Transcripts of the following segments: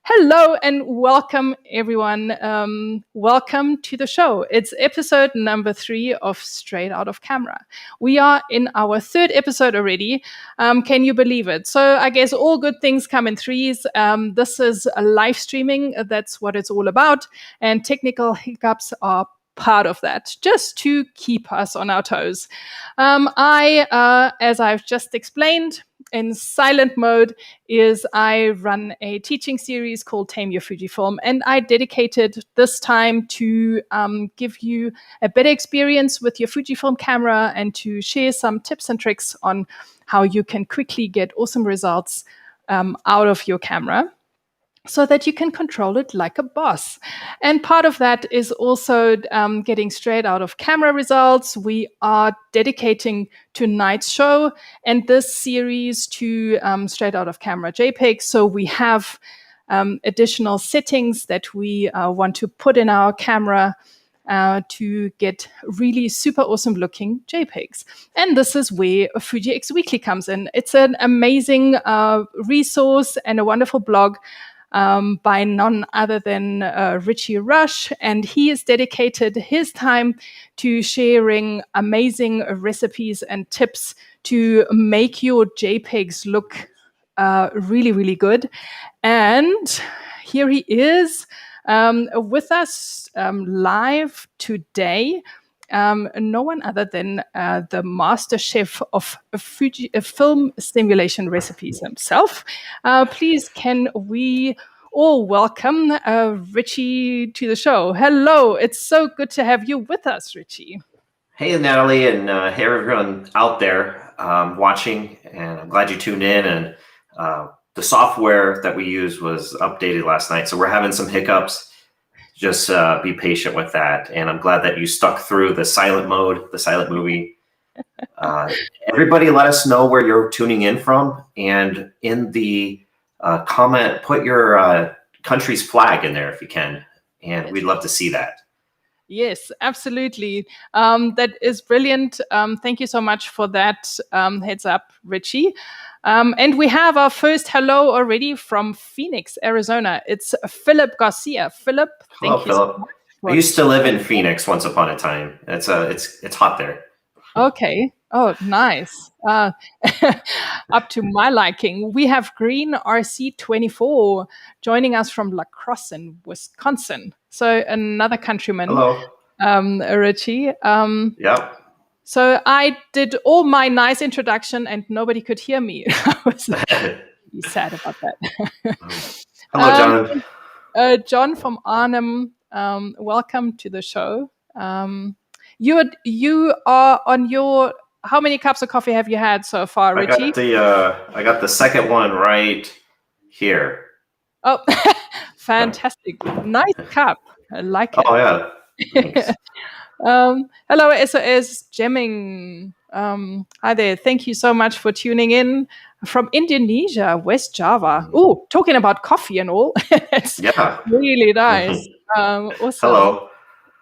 Hello and welcome, everyone. Welcome to the show. It's episode number 3 of Straight Out of Camera. We are in our 3rd episode already. Can you believe it? So I guess all good things come in threes. This is a live streaming. That's what it's all about. And technical hiccups are part of that, just to keep us on our toes. As I've just explained, in silent mode I run a teaching series called Tame Your Fujifilm, and I dedicated this time to give you a better experience with your Fujifilm camera and to share some tips and tricks on how you can quickly get awesome results out of your camera, so that you can control it like a boss. And part of that is also getting straight out of camera results. We are dedicating tonight's show and this series to straight out of camera JPEGs. So we have additional settings that we want to put in our camera to get really super awesome looking JPEGs. And this is where Fuji X Weekly comes in. It's an amazing resource and a wonderful blog by none other than Ritchie Roesch, and he has dedicated his time to sharing amazing recipes and tips to make your JPEGs look really, really good. And here he is with us live today. No one other than the master chef of Fuji film simulation recipes himself. Please, can we all welcome Ritchie to the show? Hello, it's so good to have you with us, Ritchie. Hey, Nathalie, and hey, everyone out there watching, and I'm glad you tuned in. And the software that we used was updated last night, so we're having some hiccups. Just be patient with that. And I'm glad that you stuck through the silent mode, the silent movie. Everybody let us know where you're tuning in from. And in the comment, put your country's flag in there if you can. And we'd love to see that. Yes, absolutely. That is brilliant. Thank you so much for that heads up, Ritchie. And we have our first hello already from Phoenix, Arizona. It's Philip Garcia. Philip, hello, Philip. So I used to live in Phoenix once upon a time. It's hot there. Okay. Oh, nice. Up to my liking. We have Green RC24 joining us from La Crosse in Wisconsin. So another countryman. Hello. Ritchie. Yeah. So I did all my nice introduction and nobody could hear me. I was really sad about that. Hello, John. John from Arnhem, welcome to the show. You are on your... How many cups of coffee have you had so far, Ritchie? I got the second one right here. Oh, fantastic. Nice cup. I like it. Oh, yeah. Thanks. Hello, SOS Gemming. Hi there. Thank you so much for tuning in from Indonesia, West Java. Oh, talking about coffee and all. It's really nice. Awesome.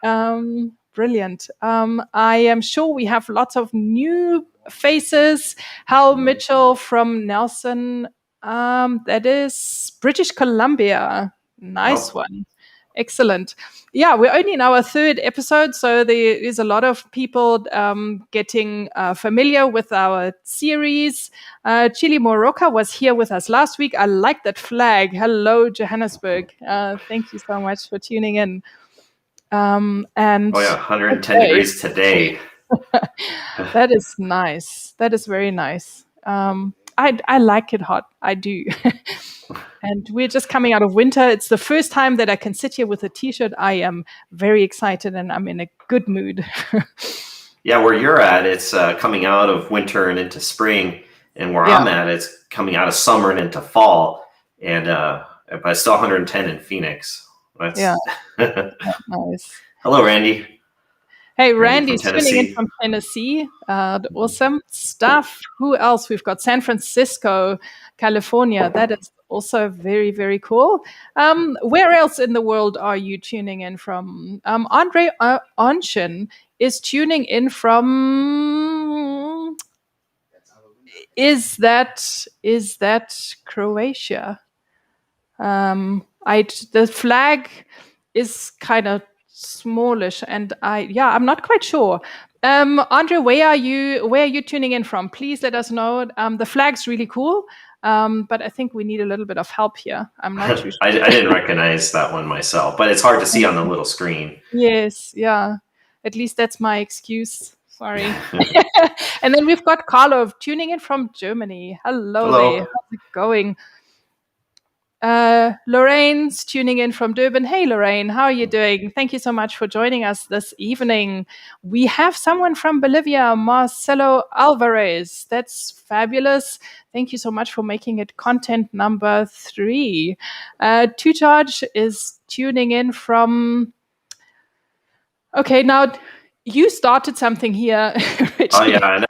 Hello. Brilliant. I am sure we have lots of new faces. Hal Mitchell from Nelson. That is British Columbia. Nice one. Excellent. Yeah, we're only in our 3rd episode, so there is a lot of people getting familiar with our series. Chile Moroca was here with us last week. I like that flag. Hello, Johannesburg. Thank you so much for tuning in. And 110 degrees today. That is nice. That is very nice. I like it hot. I do. And we're just coming out of winter. It's the first time that I can sit here with a t-shirt. I am very excited and I'm in a good mood. Yeah, where you're at, it's coming out of winter and into spring. And where I'm at, it's coming out of summer and into fall. And but it's still 110 in Phoenix. That's... Nice. Hello, Randy. Hey, Randy's tuning in from Tennessee. Awesome stuff. Who else? We've got San Francisco, California. That is also very, very cool. Where else in the world are you tuning in from? Andre Onshin is tuning in from... Is that Croatia? the flag is kind of smallish, and I'm not quite sure. Andre, where are you tuning in from? Please let us know. The flag's really cool, but I think we need a little bit of help here. I'm not too sure. I didn't recognize that one myself, but it's hard to see on the little screen. Yes, yeah. At least that's my excuse. Sorry. And then we've got Carlo tuning in from Germany. Hello. There. How's it going? Lorraine's tuning in from Durban. Hey, Lorraine, how are you doing? Thank you so much for joining us this evening. We have someone from Bolivia, Marcelo Alvarez. That's fabulous. Thank you so much for making it content number 3. Two Charge is tuning in from... Okay, now you started something here, Ritchie. Oh,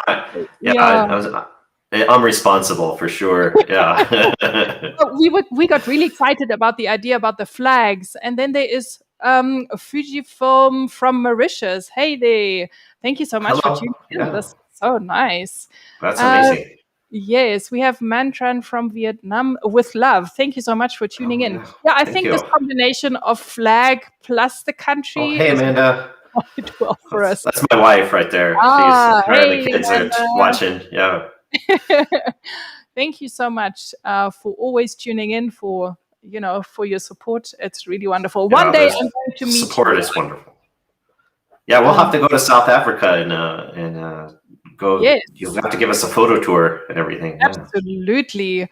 yeah. I'm responsible for sure. Yeah. We got really excited about the idea about the flags. And then there is Fujifilm from Mauritius. Hey there. Thank you so much for tuning in. That's so nice. That's amazing. Yes, we have Mantran from Vietnam with love. Thank you so much for tuning in. Yeah, I think this combination of flag plus the country. Hey, Amanda. Quite well for us. That's my wife right there. The kids are watching. Yeah. Thank you so much for always tuning in, for your support. It's really wonderful. One day I'm going to meet support is wonderful. Yeah, we'll have to go to South Africa and go. Yes. You'll have to give us a photo tour and everything. Absolutely.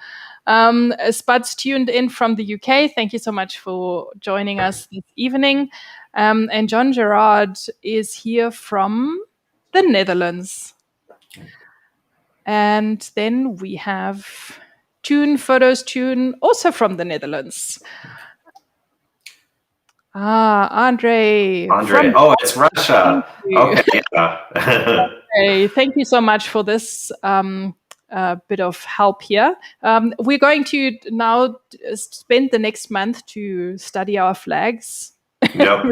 Spuds tuned in from the UK. Thank you so much for joining us this evening. And John Gerard is here from the Netherlands. And then we have Tune, also from the Netherlands. Andre. Oh, it's Russia. Okay. Yeah. Okay. Thank you so much for this bit of help here. We're going to now spend the next month to study our flags. Yep.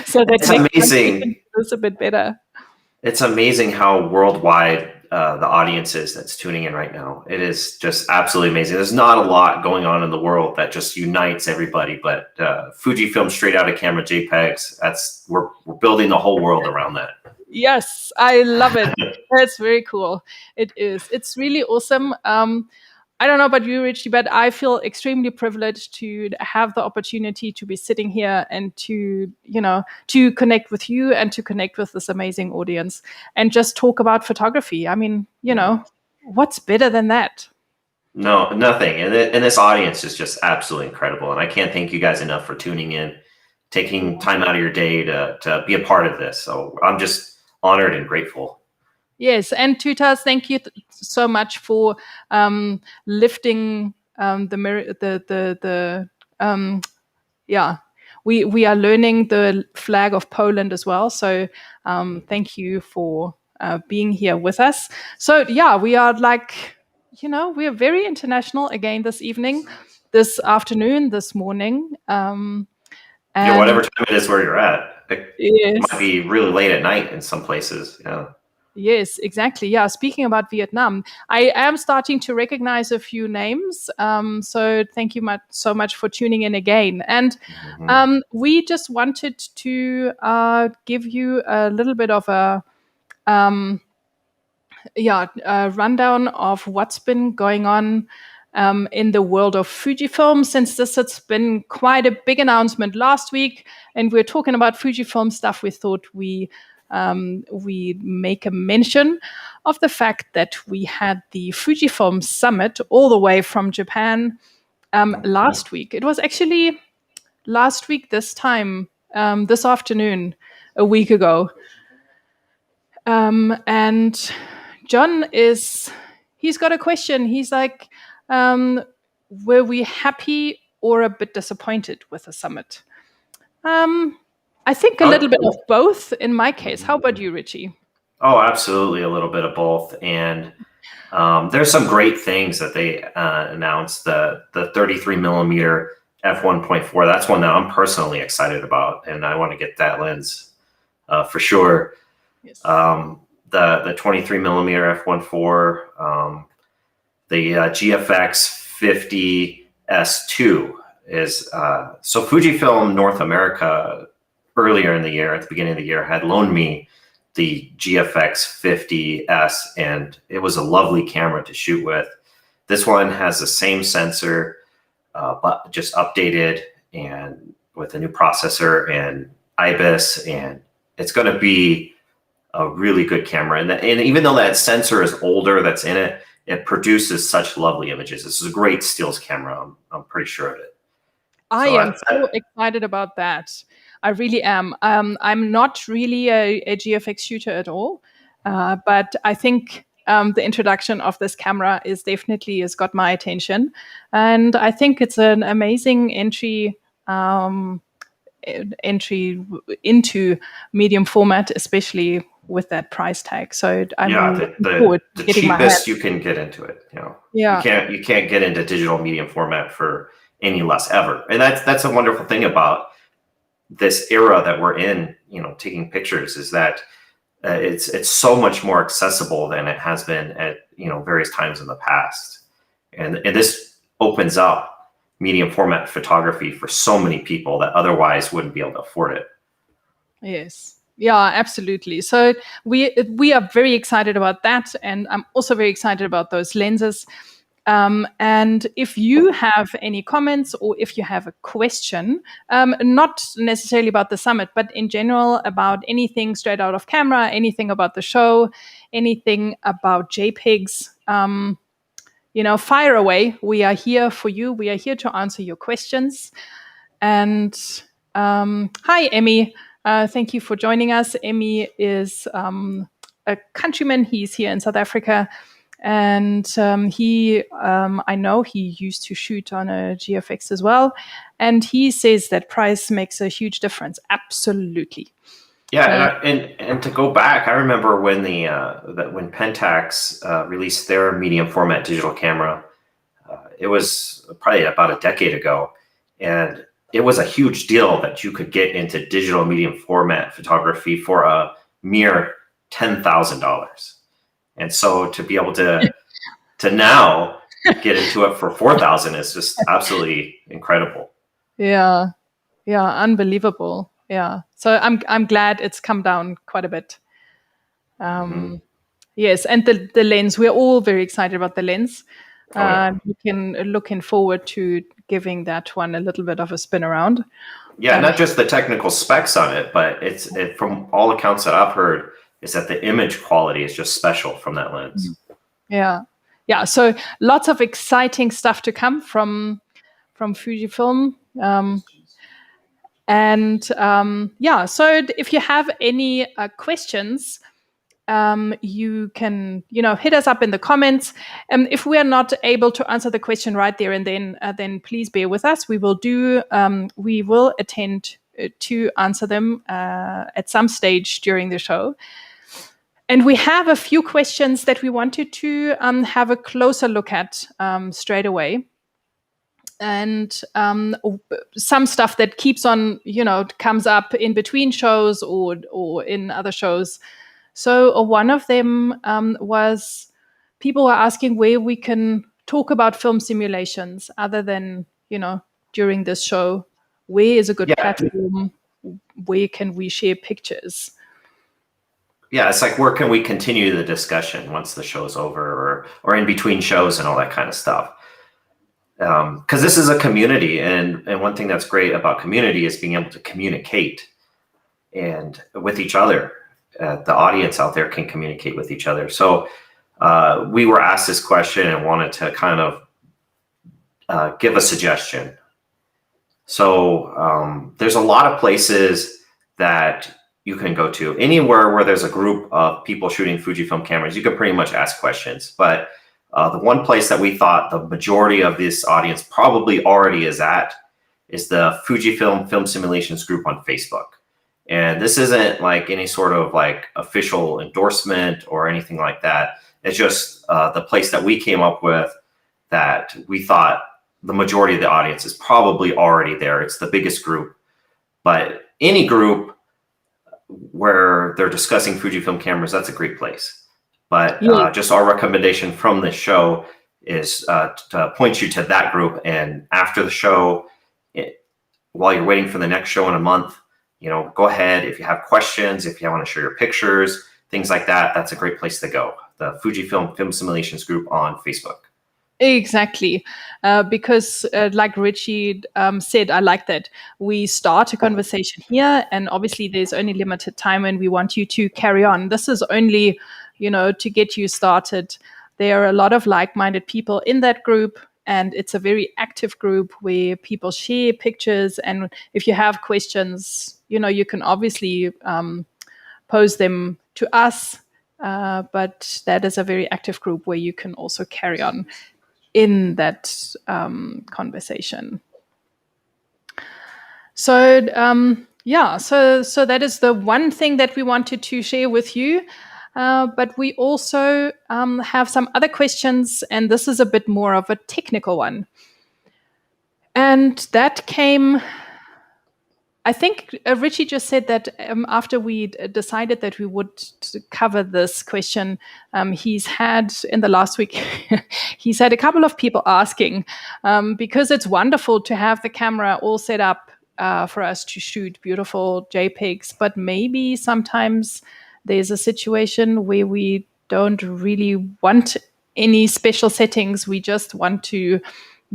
So that's amazing. It's a bit better. It's amazing how worldwide the audience is that's tuning in right now. It is just absolutely amazing. There's not a lot going on in the world that just unites everybody, but Fujifilm straight out of camera JPEGs. We're building the whole world around that. Yes, I love it. That's very cool. It is. It's really awesome. I don't know about you, Ritchie, but I feel extremely privileged to have the opportunity to be sitting here and to connect with you and to connect with this amazing audience and just talk about photography. I mean, what's better than that? No, nothing. And this audience is just absolutely incredible. And I can't thank you guys enough for tuning in, taking time out of your day to be a part of this. So I'm just honored and grateful. Yes, and Tutas, thank you so much for lifting we are learning the flag of Poland as well. So thank you for being here with us. So we are we are very international again this evening, this afternoon, this morning. Whatever time it is where you're at. It might be really late at night in some places. Yeah. Yes, exactly. Yeah. Speaking about Vietnam, I am starting to recognize a few names. So thank you so much for tuning in again. And we just wanted to give you a little bit of a rundown of what's been going on in the world of Fujifilm, since this has been quite a big announcement last week. And we're talking about Fujifilm stuff. We thought we make a mention of the fact that we had the Fujifilm Summit all the way from Japan last week. It was actually last week this time, this afternoon, a week ago. And John he's got a question. He's like, were we happy or a bit disappointed with the summit? I think a little bit of both in my case. How about you, Ritchie? Oh, absolutely. A little bit of both. And there's some great things that they announced. The 33 millimeter f1.4. That's one that I'm personally excited about. And I want to get that lens for sure. Yes. The 23 millimeter f1.4, the GFX 50 S2 is, so Fujifilm North America earlier in the year, at the beginning of the year, had loaned me the GFX 50S, and it was a lovely camera to shoot with. This one has the same sensor, but just updated and with a new processor and IBIS, and it's going to be a really good camera. And even though that sensor is older that's in it, it produces such lovely images. This is a great stills camera. I'm pretty sure of it. I am so excited about that. I really am. I'm not really a GFX shooter at all, but I think the introduction of this camera has got my attention, and I think it's an amazing entry into medium format, especially with that price tag. So I'm the cheapest you can get into it. You can't get into digital medium format for any less ever, and that's a wonderful thing about this era that we're in, taking pictures, is that it's so much more accessible than it has been at various times in the past, and this opens up medium format photography for so many people that otherwise wouldn't be able to afford it. Yes, yeah, absolutely. So we are very excited about that, and I'm also very excited about those lenses. And if you have any comments, or if you have a question, not necessarily about the summit, but in general about anything straight out of camera, anything about the show, anything about JPEGs, fire away. We are here for you. We are here to answer your questions. And hi, Emmy. Thank you for joining us. Emmy is a countryman. He's here in South Africa. And I know he used to shoot on a GFX as well. And he says that price makes a huge difference. Absolutely. Yeah, and to go back, I remember when when Pentax released their medium format digital camera. It was probably about a decade ago, and it was a huge deal that you could get into digital medium format photography for a mere $10,000. And so to be able to now get into it for $4,000 is just absolutely incredible. Yeah, unbelievable. Yeah, so I'm glad it's come down quite a bit. Yes, and the lens, we're all very excited about the lens. Looking forward to giving that one a little bit of a spin around. Yeah, not just the technical specs on it, but from all accounts that I've heard, is that the image quality is just special from that lens. Yeah. So lots of exciting stuff to come from Fujifilm. So if you have any questions, you can, hit us up in the comments. If we are not able to answer the question right there and then please bear with us. We will attend to answer them at some stage during the show. And we have a few questions that we wanted to have a closer look at straight away. And some stuff that keeps on, comes up in between shows or in other shows. So one of them was people were asking where we can talk about film simulations other than, during this show. Where is a good platform? Where can we share pictures? Yeah, it's like, where can we continue the discussion once the show's over, or in between shows and all that kind of stuff? Because this is a community, and one thing that's great about community is being able to communicate and with each other. The audience out there can communicate with each other. So we were asked this question and wanted to kind of give a suggestion. So there's a lot of places that you can go to. Anywhere where there's a group of people shooting Fujifilm cameras, you can pretty much ask questions. But the one place that we thought the majority of this audience probably already is at is the Fujifilm Film Simulations group on Facebook. And this isn't like any sort of like official endorsement or anything like that. It's just the place that we came up with that we thought the majority of the audience is probably already there. It's the biggest group. But any group where they're discussing Fujifilm cameras, that's a great place. But just our recommendation from this show is to point you to that group. And after the show, while you're waiting for the next show in a month, go ahead. If you have questions, if you want to share your pictures, things like that, that's a great place to go. The Fujifilm Film Simulations group on Facebook. Exactly. Because like Ritchie said, I like that we start a conversation here, and obviously there's only limited time and we want you to carry on. This is only, to get you started. There are a lot of like-minded people in that group, and it's a very active group where people share pictures. And if you have questions, you can obviously pose them to us. But that is a very active group where you can also carry on in that conversation. So so that is the one thing that we wanted to share with you. But we also have some other questions, and this is a bit more of a technical one. And that came, I think Ritchie just said that after we decided that we would cover this question, he's had in the last week, he's had a couple of people asking, because it's wonderful to have the camera all set up for us to shoot beautiful JPEGs, but maybe sometimes there's a situation where we don't really want any special settings. We just want to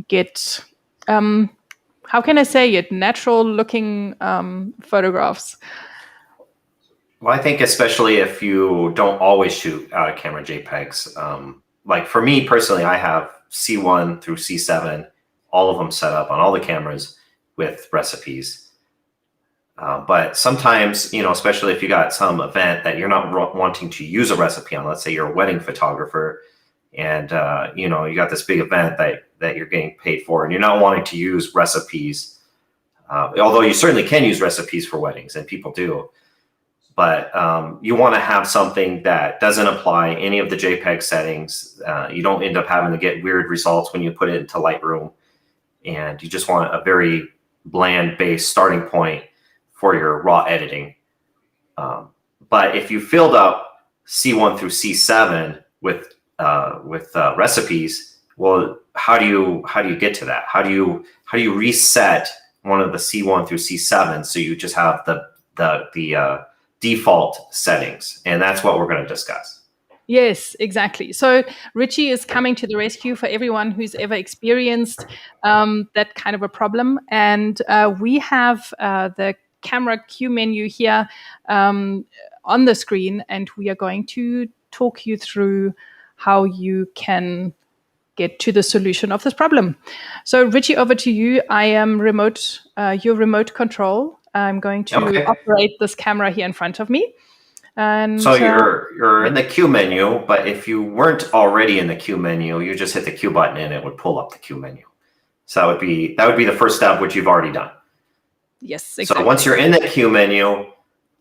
get how can I say it? Natural looking photographs. Well, I think especially if you don't always shoot out of camera JPEGs. Like for me personally, I have C1 through C7, all of them set up on all the cameras with recipes. But sometimes, especially if you got some event that you're not wanting to use a recipe on, let's say you're a wedding photographer, and you got this big event that you're getting paid for, and you're not wanting to use recipes, although you certainly can use recipes for weddings, and people do. But you want to have something that doesn't apply any of the JPEG settings. You don't end up having to get weird results when you put it into Lightroom, and you just want a very bland base starting point for your raw editing. But if you filled up C1 through C7 with recipes, well, how do you get to that? How do you reset one of the C1 through C7 so you just have the default settings? And that's what we're going to discuss. Yes, exactly. So Ritchie is coming to the rescue for everyone who's ever experienced that kind of a problem. And we have the camera Q menu here on the screen, and we are going to talk you through how you can get to the solution of this problem. So Ritchie, over to you. I am your remote control. I'm going to operate this camera here in front of me. And so you're in the Q menu, but if you weren't already in the Q menu, you just hit the Q button and it would pull up the Q menu. So that would be the first step, which you've already done. Yes, exactly. So once you're in the Q menu,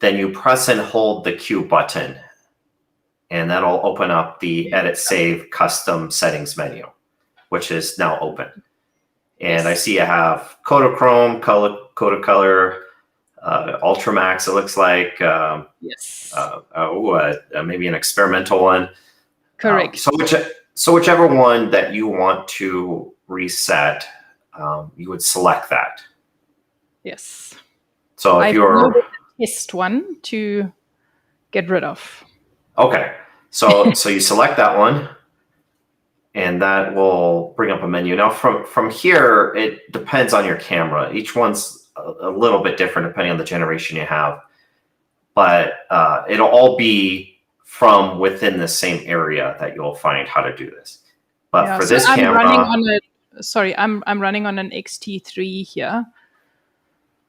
then you press and hold the Q button, and that'll open up the Edit Save Custom Settings menu, which is now open. And yes. I see I have Kodachrome, Kodacolor, Ultramax, it looks like. Yes. Maybe an experimental one. Correct. So whichever one that you want to reset, you would select that. Yes. So if you're the test one to get rid of. Okay. So you select that one, and that will bring up a menu. Now from here, it depends on your camera. Each one's a little bit different depending on the generation you have, but it'll all be from within the same area that you'll find how to do this. But for this camera, I'm running on an XT3 here.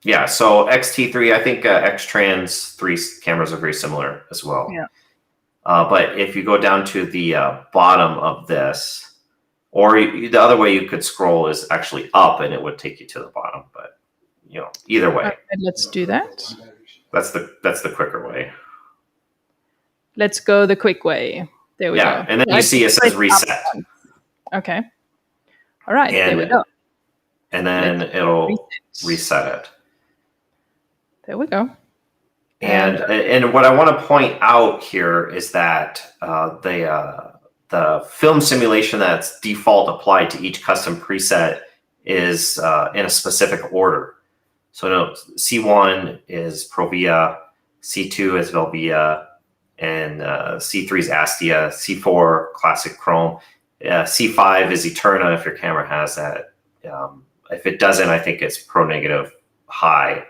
Yeah, so XT3, I think X-Trans 3 cameras are very similar as well. Yeah. But if you go down to the bottom of this, or the other way you could scroll is actually up, and it would take you to the bottom. But either way. Okay, let's do that. That's the quicker way. Let's go the quick way. There we go. Yeah, and then you see it says reset. Okay. All right, there we go. And then it'll reset it. There we go. And what I want to point out here is that the the film simulation that's default applied to each custom preset is in a specific order. So no, C1 is Provia, C2 is Velvia, and C3 is Astia, C4 Classic Chrome, C5 is Eterna if your camera has that. If it doesn't, I think it's Pro Negative High.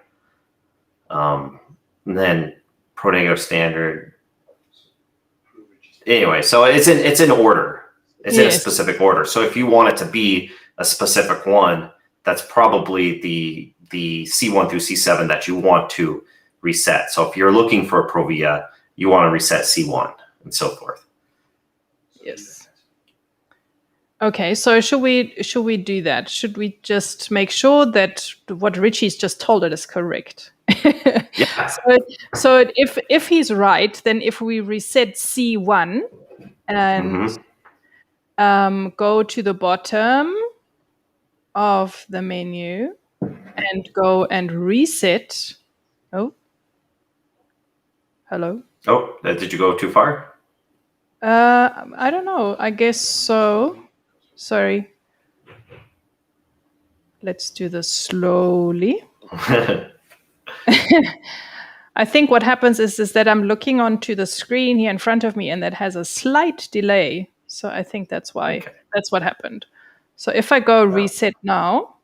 And then Pro Negative Standard. Anyway, so it's in order. It's in a specific order. So if you want it to be a specific one, that's probably the C1 through C7 that you want to reset. So if you're looking for a Provia, you want to reset C1 and so forth. Yes. Okay, so should we do that? Should we just make sure that what Ritchie's just told us is correct? Yeah. So if he's right, then if we reset C1 and go to the bottom of the menu and go and reset. Oh, hello. Oh, did you go too far? I don't know. I guess so. Sorry. Let's do this slowly. I think what happens is that I'm looking onto the screen here in front of me, and that has a slight delay. So I think that's why. Okay. That's what happened. So if I go reset now,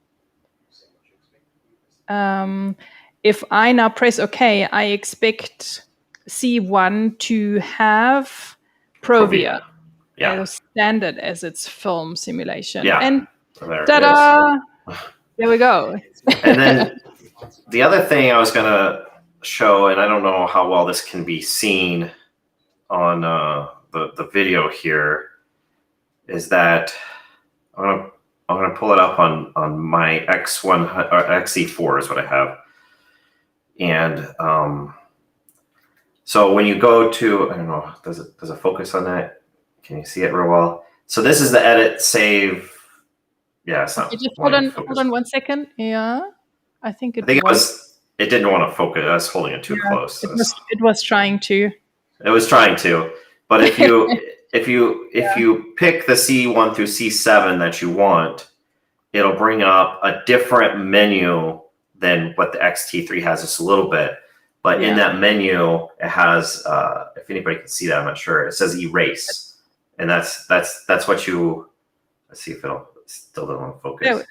if I now press OK, I expect C1 to have Provia. As standard as its film simulation. Yeah. And ta-da! There we go. And then the other thing I was going to show, and I don't know how well this can be seen on the video here, is that I'm gonna pull it up on my X1 or XE4 is what I have. And so when you go to, I don't know, does it focus on that? Can you see it real well? So this is the edit, save. Yeah, it's not. Just hold on 1 second. Yeah, I think it didn't want to focus. I was holding it too close. It was trying to. It was trying to, but if you pick the C1 through C7 that you want, it'll bring up a different menu than what the XT3 has, just a little bit. But in that menu, it has. If anybody can see that, I'm not sure. It says erase. And that's what you. Let's see if it'll still doesn't focus.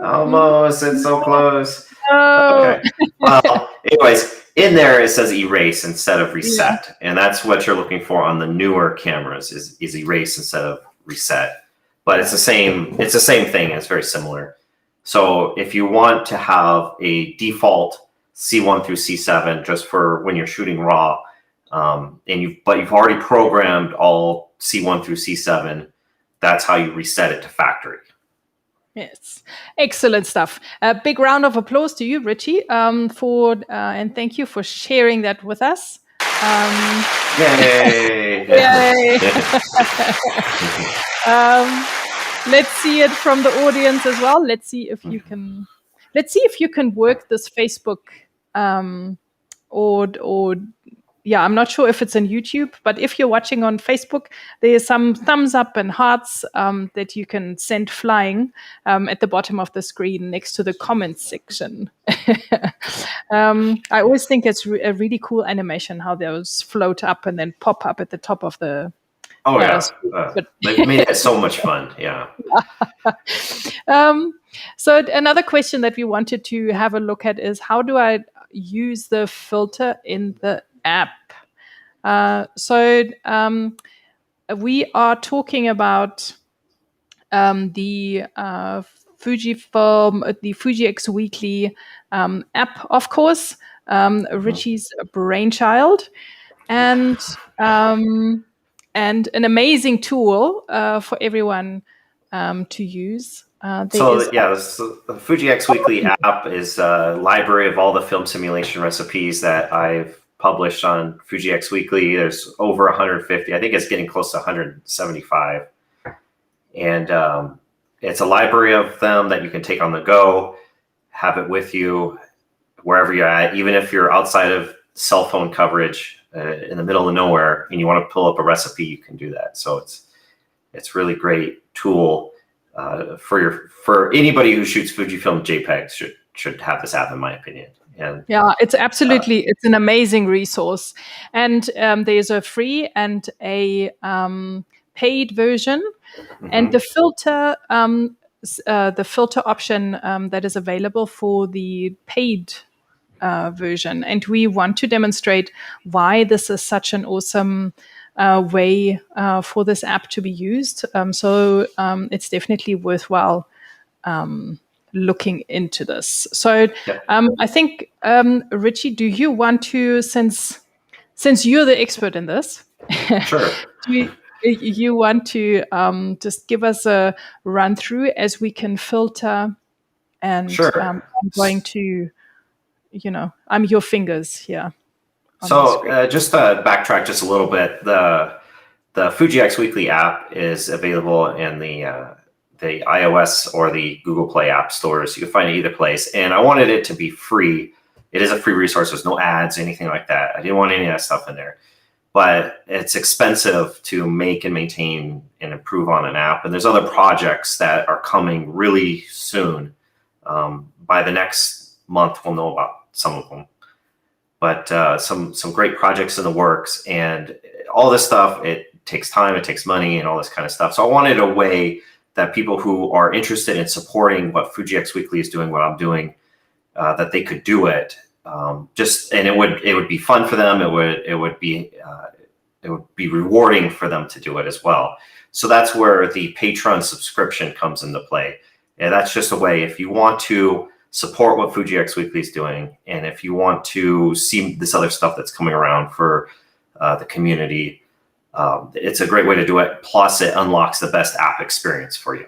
Almost, it's so close. Okay. Well, anyways, in there it says erase instead of reset, and that's what you're looking for on the newer cameras is erase instead of reset. But it's the same. It's the same thing. It's very similar. So if you want to have a default C1 through C7 just for when you're shooting raw. But you've already programmed all C1 through C7. That's how you reset it to factory. Yes, excellent stuff. A big round of applause to you, Ritchie, and thank you for sharing that with us. Yay! Yay! Let's see it from the audience as well. Let's see if you can work this Facebook or. Yeah, I'm not sure if it's on YouTube, but if you're watching on Facebook, there's some thumbs up and hearts that you can send flying at the bottom of the screen next to the comments section. I always think it's a really cool animation how those float up and then pop up at the top of the. Oh yeah, they've made it so much fun. Yeah. So another question that we wanted to have a look at is how do I use the filter in the app? We are talking about the Fujifilm, the Fuji X Weekly app, of course, Ritchie's brainchild, and an amazing tool for everyone to use. The Fuji X Weekly app is a library of all the film simulation recipes that I've published on Fuji X Weekly. There's over 150. I think it's getting close to 175. And it's a library of them that you can take on the go, have it with you wherever you're at, even if you're outside of cell phone coverage in the middle of nowhere and you want to pull up a recipe, you can do that. So It's really great tool for anybody who shoots Fujifilm JPEGs should have this app, in my opinion. And yeah, it's absolutely it's an amazing resource, and there's a free and a paid version, and the filter option that is available for the paid version. And we want to demonstrate why this is such an awesome way for this app to be used. So it's definitely worthwhile looking into this. So I think, Ritchie, do you want to, since you're the expert in this, sure. do you want to just give us a run through as we can filter? And sure. I'm going to, I'm your fingers here. So just to backtrack just a little bit, the Fuji X Weekly app is available in the iOS or the Google Play app stores. You can find it either place. And I wanted it to be free. It is a free resource. There's no ads, anything like that. I didn't want any of that stuff in there. But it's expensive to make and maintain and improve on an app. And there's other projects that are coming really soon. By the next month, we'll know about some of them. But some great projects in the works. And all this stuff, it takes time, it takes money, and all this kind of stuff. So I wanted a way that people who are interested in supporting what Fuji X Weekly is doing, what I'm doing, that they could do it. And it would be fun for them. It would be rewarding for them to do it as well. So that's where the Patreon subscription comes into play. And that's just a way, if you want to support what Fuji X Weekly is doing, and if you want to see this other stuff that's coming around for the community, it's a great way to do it. Plus, it unlocks the best app experience for you.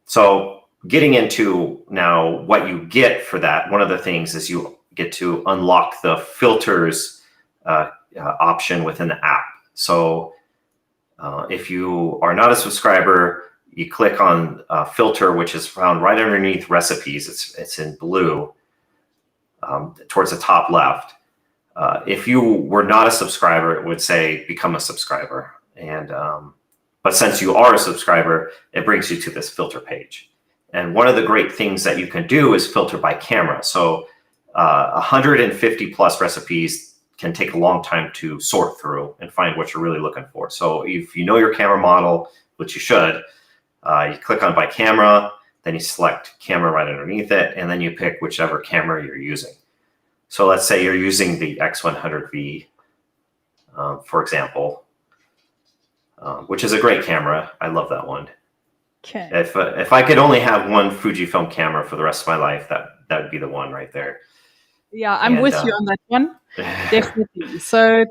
So getting into now what you get for that, one of the things is you get to unlock the filters option within the app. So if you are not a subscriber, you click on filter, which is found right underneath recipes. It's in blue towards the top left. If you were not a subscriber, it would say become a subscriber. And but since you are a subscriber, it brings you to this filter page. And one of the great things that you can do is filter by camera. So 150 plus recipes can take a long time to sort through and find what you're really looking for. So if you know your camera model, which you should, you click on by camera, then you select camera right underneath it, and then you pick whichever camera you're using. So let's say you're using the X100V, for example, which is a great camera. I love that one. Okay. If I could only have one Fujifilm camera for the rest of my life, that would be the one right there. Yeah, I'm with you on that one. Definitely. So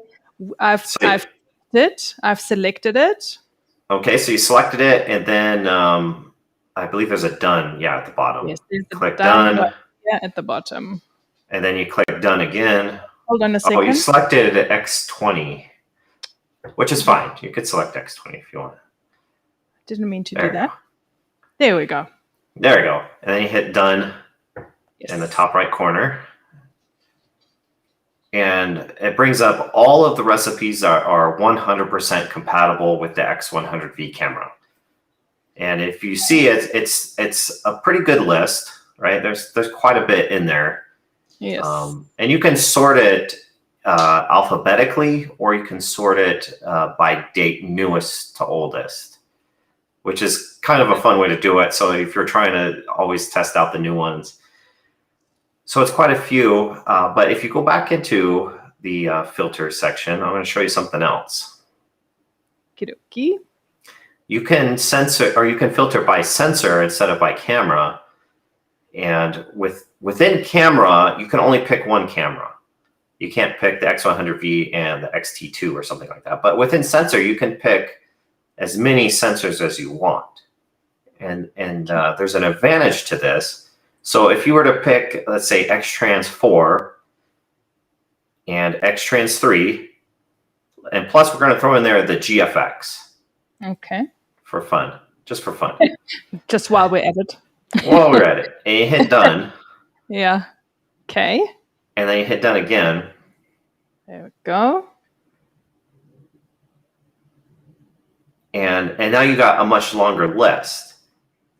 I've selected it. Okay, so you selected it, and then I believe there's a done, at the bottom. Yes, there's click done. At the bottom. And then you click done again. Hold on a second. Oh, you selected X20, which is fine. You could select X20 if you want. Didn't mean to do that. There we go. There we go. And then you hit done in the top right corner. And it brings up all of the recipes that are 100% compatible with the X100V camera. And if you see it, it's a pretty good list, right? There's quite a bit in there. Yes. And you can sort it alphabetically, or you can sort it by date, newest to oldest, which is kind of a fun way to do it. So if you're trying to always test out the new ones. So it's quite a few, but if you go back into the filter section, I'm going to show you something else. Okie. You can censor, or you can filter by sensor instead of by camera. And within camera, you can only pick one camera. You can't pick the X100V and the XT2 or something like that. But within sensor, you can pick as many sensors as you want. And there's an advantage to this. So if you were to pick, let's say, X-Trans 4 and X-Trans 3, and plus we're going to throw in there the GFX. Okay. For fun. Just for fun. Just while we're at it. While we're at it. And you hit done. Yeah. Okay. And then you hit done again. There we go. and now you got a much longer list.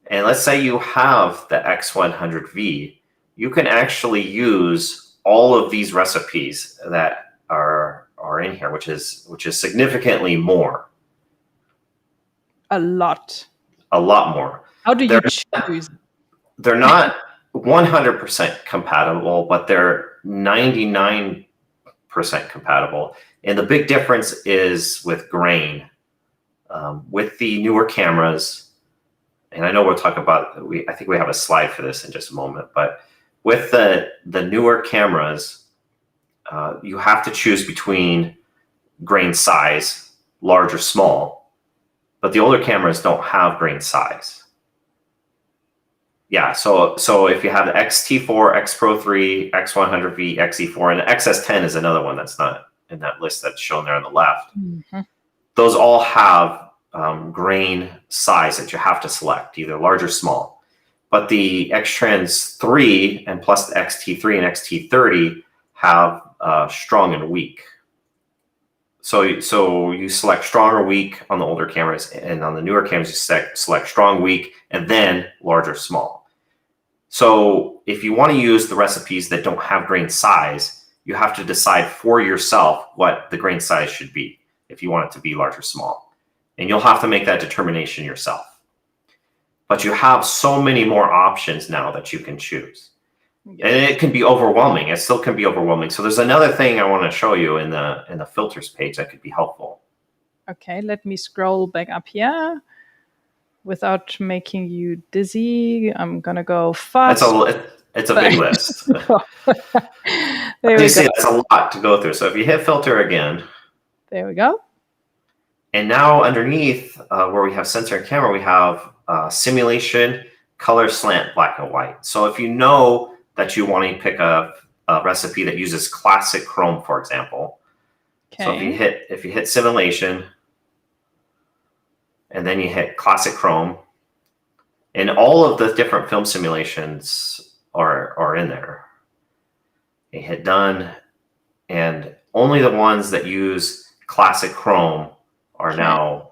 And let's say you have the X100V, you can actually use all of these recipes that are in here, which is significantly more. A lot more. How do you choose? They're not 100% compatible, but they're 99% compatible. And the big difference is with grain. With the newer cameras, and I know we'll talk about, I think we have a slide for this in just a moment, but with the newer cameras, you have to choose between grain size, large or small, but the older cameras don't have grain size. Yeah, so if you have the XT4, X-Pro3, X100V, XE4, and the XS10 is another one that's not in that list that's shown there on the left. Mm-hmm. Those all have grain size that you have to select, either large or small. But the X-Trans 3 and plus the XT3 and XT30 have strong and weak. So you select strong or weak on the older cameras, and on the newer cameras you select strong, weak, and then large or small. So if you want to use the recipes that don't have grain size, you have to decide for yourself what the grain size should be if you want it to be large or small. And you'll have to make that determination yourself. But you have so many more options now that you can choose. Yeah. And it can be overwhelming. It still can be overwhelming. So there's another thing I want to show you in the filters page that could be helpful. Okay, let me scroll back up here. Without making you dizzy, I'm gonna go fast. It's a big list. There we see, that's a lot to go through. So if you hit filter again. There we go. And now underneath where we have sensor and camera, we have simulation, color, slant, black and white. So if you know that you want to pick a recipe that uses classic chrome, for example. Okay. So if you hit simulation, and then you hit classic chrome, and all of the different film simulations are in there. You hit done, and only the ones that use classic chrome are now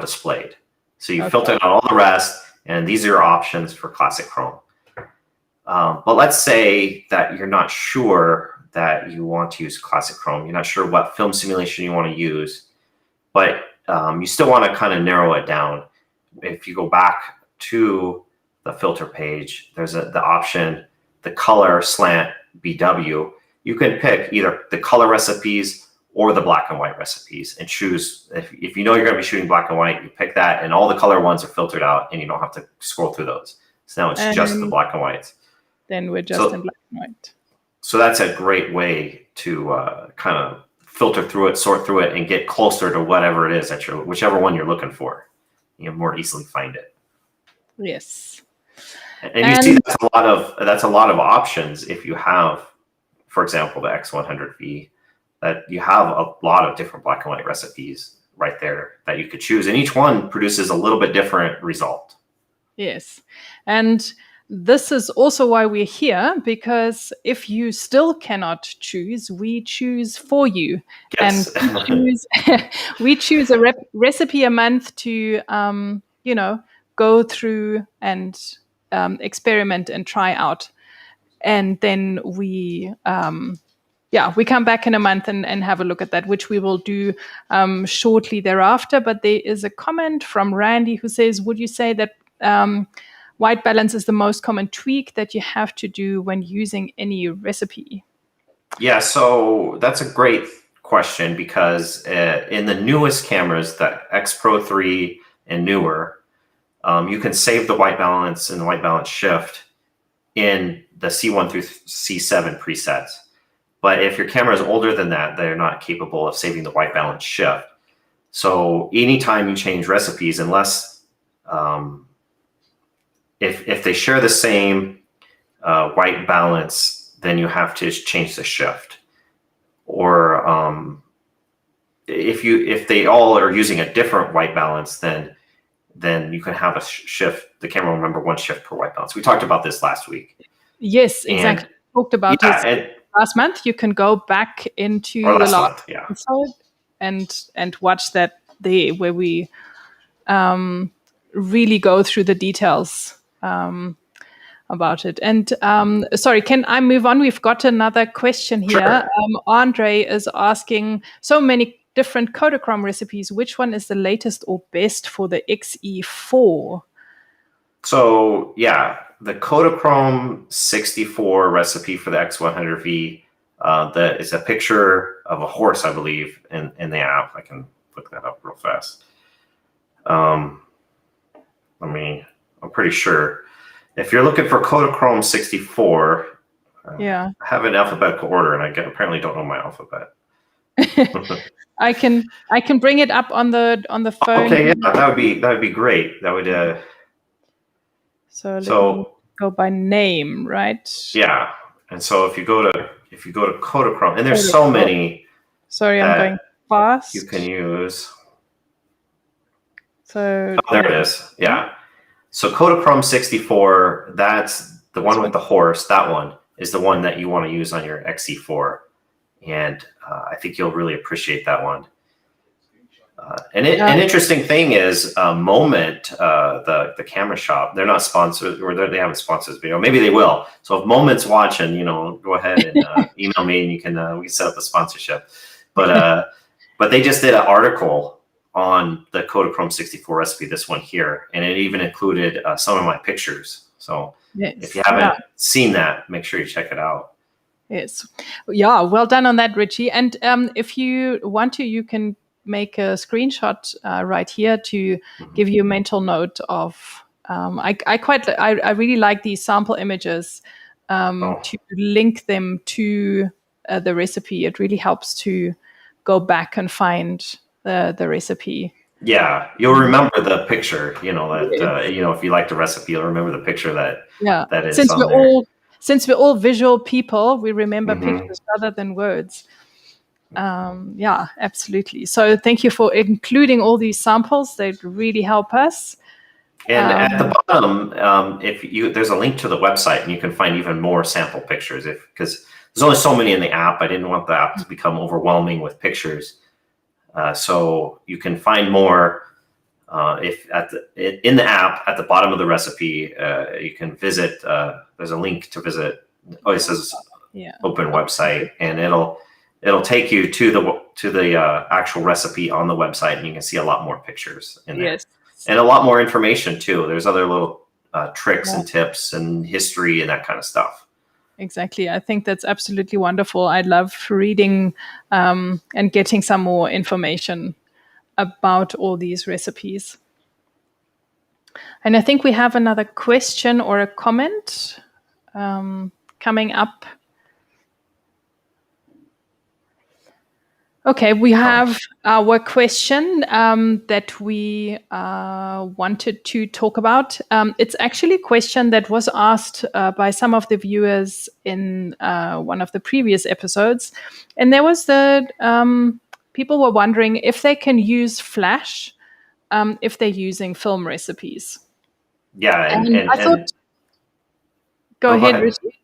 displayed. So you filtered out all the rest, and these are your options for classic chrome. But let's say that you're not sure that you want to use classic chrome. You're not sure what film simulation you want to use, but you still want to kind of narrow it down. If you go back to the filter page, there's the option, the color slant BW. You can pick either the color recipes or the black and white recipes and choose. If you know you're going to be shooting black and white, you pick that, and all the color ones are filtered out, and you don't have to scroll through those. So now it's just the black and whites. Then we're just in black and white. So that's a great way to kind of filter through it, sort through it, and get closer to whatever it is that whichever one you're looking for. You more easily find it. Yes. And you see that's a lot of options if you have, for example, the X100V, that you have a lot of different black and white recipes right there that you could choose. And each one produces a little bit different result. Yes. And this is also why we're here, because if you still cannot choose, we choose for you. Yes. And we choose a recipe a month to, go through and experiment and try out. And then we come back in a month and have a look at that, which we will do shortly thereafter. But there is a comment from Randy who says, would you say that white balance is the most common tweak that you have to do when using any recipe? Yeah, so that's a great question, because in the newest cameras, the X-Pro3 and newer, you can save the white balance and the white balance shift in the C1 through C7 presets. But if your camera is older than that, they're not capable of saving the white balance shift. So anytime you change recipes, unless if they share the same white balance, then you have to change the shift. Or if they all are using a different white balance, then you can have a shift. The camera will remember one shift per white balance. We talked about this last week. Yes, exactly. Talked about it last month. You can go back into the last episode and watch that there where we really go through the details about it. And sorry, can I move on? We've got another question here. Sure. Andre is asking, so many different Kodachrome recipes. Which one is the latest or best for the XE4? So yeah, the Kodachrome 64 recipe for the X100V, that is a picture of a horse, I believe, in the app. I can look that up real fast. I'm pretty sure. If you're looking for Kodachrome 64, I have it in alphabetical order, and I apparently don't know my alphabet. I can bring it up on the phone. Okay, yeah, that would be great. That would. So let me go by name, right? Yeah, and so if you go to Kodachrome, and there's so many. Sorry, I'm going fast. You can use. So there it is. Yeah. So Kodachrome 64, that's the one with the horse. That one is the one that you want to use on your XE4. And I think you'll really appreciate that one. An interesting thing is Moment, the camera shop, they're not sponsored, or they haven't sponsored this video. Maybe they will. So if Moment's watching, go ahead and email me, and we can set up a sponsorship. But they just did an article on the Kodachrome 64 recipe, this one here, and it even included some of my pictures. So if you haven't seen that, make sure you check it out. Yes. Yeah, well done on that, Ritchie. And if you want to, you can make a screenshot right here to give you a mental note of, I really like these sample images to link them to the recipe. It really helps to go back and find the recipe. Yeah, you'll remember the picture, if you like the recipe, you'll remember the picture that is Since we're all visual people, we remember pictures rather than words. Yeah, absolutely. So thank you for including all these samples. They really help us. And at the bottom, there's a link to the website, and you can find even more sample pictures. Because there's only so many in the app. I didn't want the app to become overwhelming with pictures. So you can find more in the app at the bottom of the recipe. You can visit. There's a link to visit. Oh, it says open website, and it'll take you to the actual recipe on the website, and you can see a lot more pictures in there, and a lot more information too. There's other little tricks and tips and history and that kind of stuff. Exactly. I think that's absolutely wonderful. I love reading and getting some more information about all these recipes. And I think we have another question or a comment coming up. Okay, we have our question that we wanted to talk about. It's actually a question that was asked by some of the viewers in one of the previous episodes. And there was people were wondering if they can use Flash if they're using film recipes. Yeah, and I thought... Go ahead, Ritchie.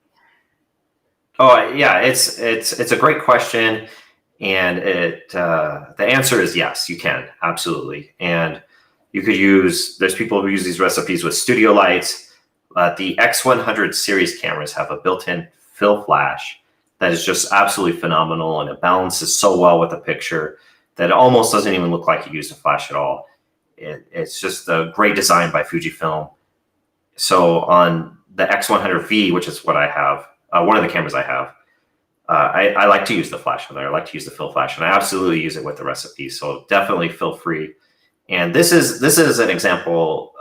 Oh, yeah, it's a great question. And the answer is yes, you can, absolutely. And you could there's people who use these recipes with studio lights. The X100 series cameras have a built-in fill flash that is just absolutely phenomenal, and it balances so well with the picture that it almost doesn't even look like you used a flash at all. It's just a great design by Fujifilm. So on the X100V, which is what I have, one of the cameras I have, I like to use the flash on there. I like to use the fill flash, and I absolutely use it with the recipe. So definitely feel free. And this is an example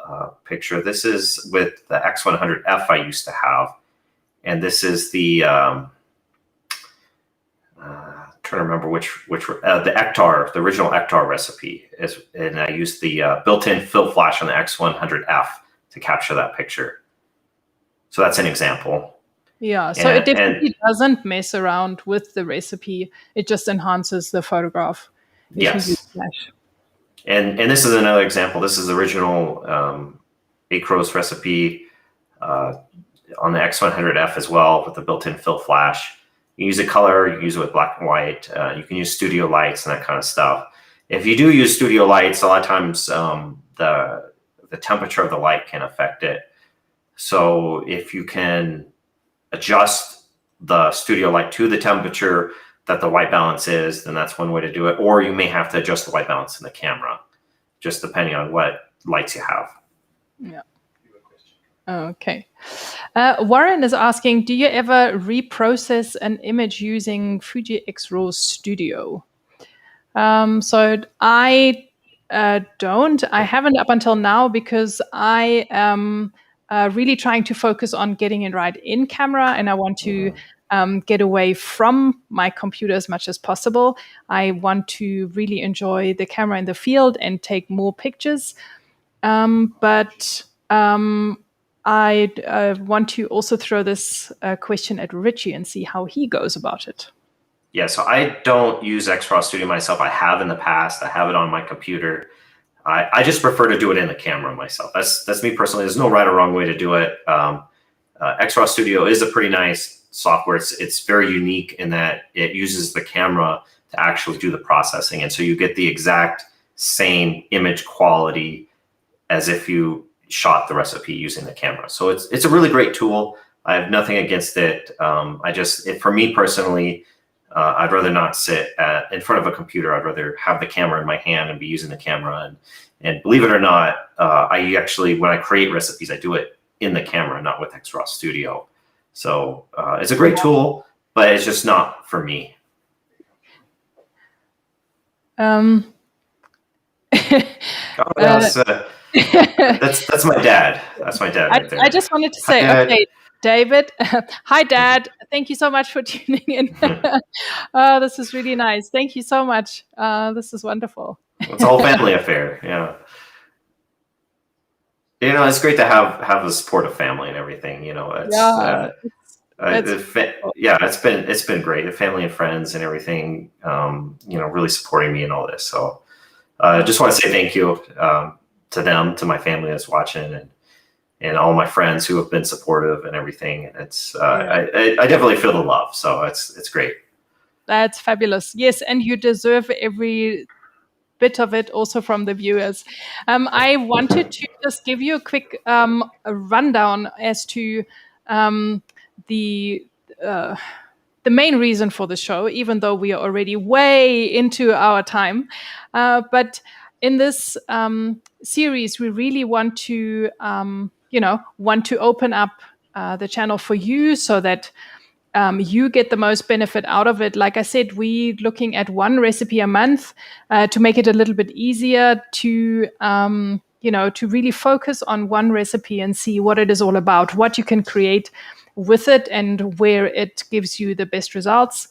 picture. This is with the X100F I used to have, and this is the trying to remember which the Ektar, the original Ektar recipe is, and I used the built-in fill flash on the X100F to capture that picture. So that's an example. Yeah, so it definitely doesn't mess around with the recipe. It just enhances the photograph. Yes. And this is another example. This is the original Acros recipe on the X100F as well, with the built-in fill flash. You use a color, you use it with black and white. You can use studio lights and that kind of stuff. If you do use studio lights, a lot of times the temperature of the light can affect it. So if you can adjust the studio light to the temperature that the white balance is, then that's one way to do it. Or you may have to adjust the white balance in the camera, just depending on what lights you have. Yeah. Okay. Warren is asking, do you ever reprocess an image using Fuji X Raw Studio? So I don't. I haven't up until now because I am really trying to focus on getting it right in camera, and I want to get away from my computer as much as possible. I want to really enjoy the camera in the field and take more pictures. But I want to also throw this question at Ritchie and see how he goes about it. Yeah, so I don't use XRAW Studio myself. I have in the past. I have it on my computer. I just prefer to do it in the camera myself. That's me personally. There's no right or wrong way to do it. XRAW Studio is a pretty nice software. It's very unique in that it uses the camera to actually do the processing, and so you get the exact same image quality as if you shot the recipe using the camera. So it's a really great tool. I have nothing against it. For me personally, I'd rather not sit in front of a computer. I'd rather have the camera in my hand and be using the camera. And believe it or not, I actually, when I create recipes, I do it in the camera, not with XRAW Studio. So it's a great tool, but it's just not for me. That's my dad. That's my dad right there. I just wanted to say, okay, David. Hi, Dad. Thank you so much for tuning in. This is really nice. Thank you so much. This is wonderful. It's a whole family affair. Yeah. You know, it's great to have the support of family and everything. You know, it's been great. The family and friends and everything. You know, really supporting me in all this. So, just want to say thank you to them, to my family that's watching, and all my friends who have been supportive and everything. And it's I definitely feel the love. So it's great. That's fabulous. Yes, and you deserve every bit of it also from the viewers. I wanted to just give you a quick rundown as to the main reason for the show, even though we are already way into our time. But in this series, we really want to, open up the channel for you so that you get the most benefit out of it. Like I said, we're looking at one recipe a month to make it a little bit easier to really focus on one recipe and see what it is all about, what you can create with it, and where it gives you the best results.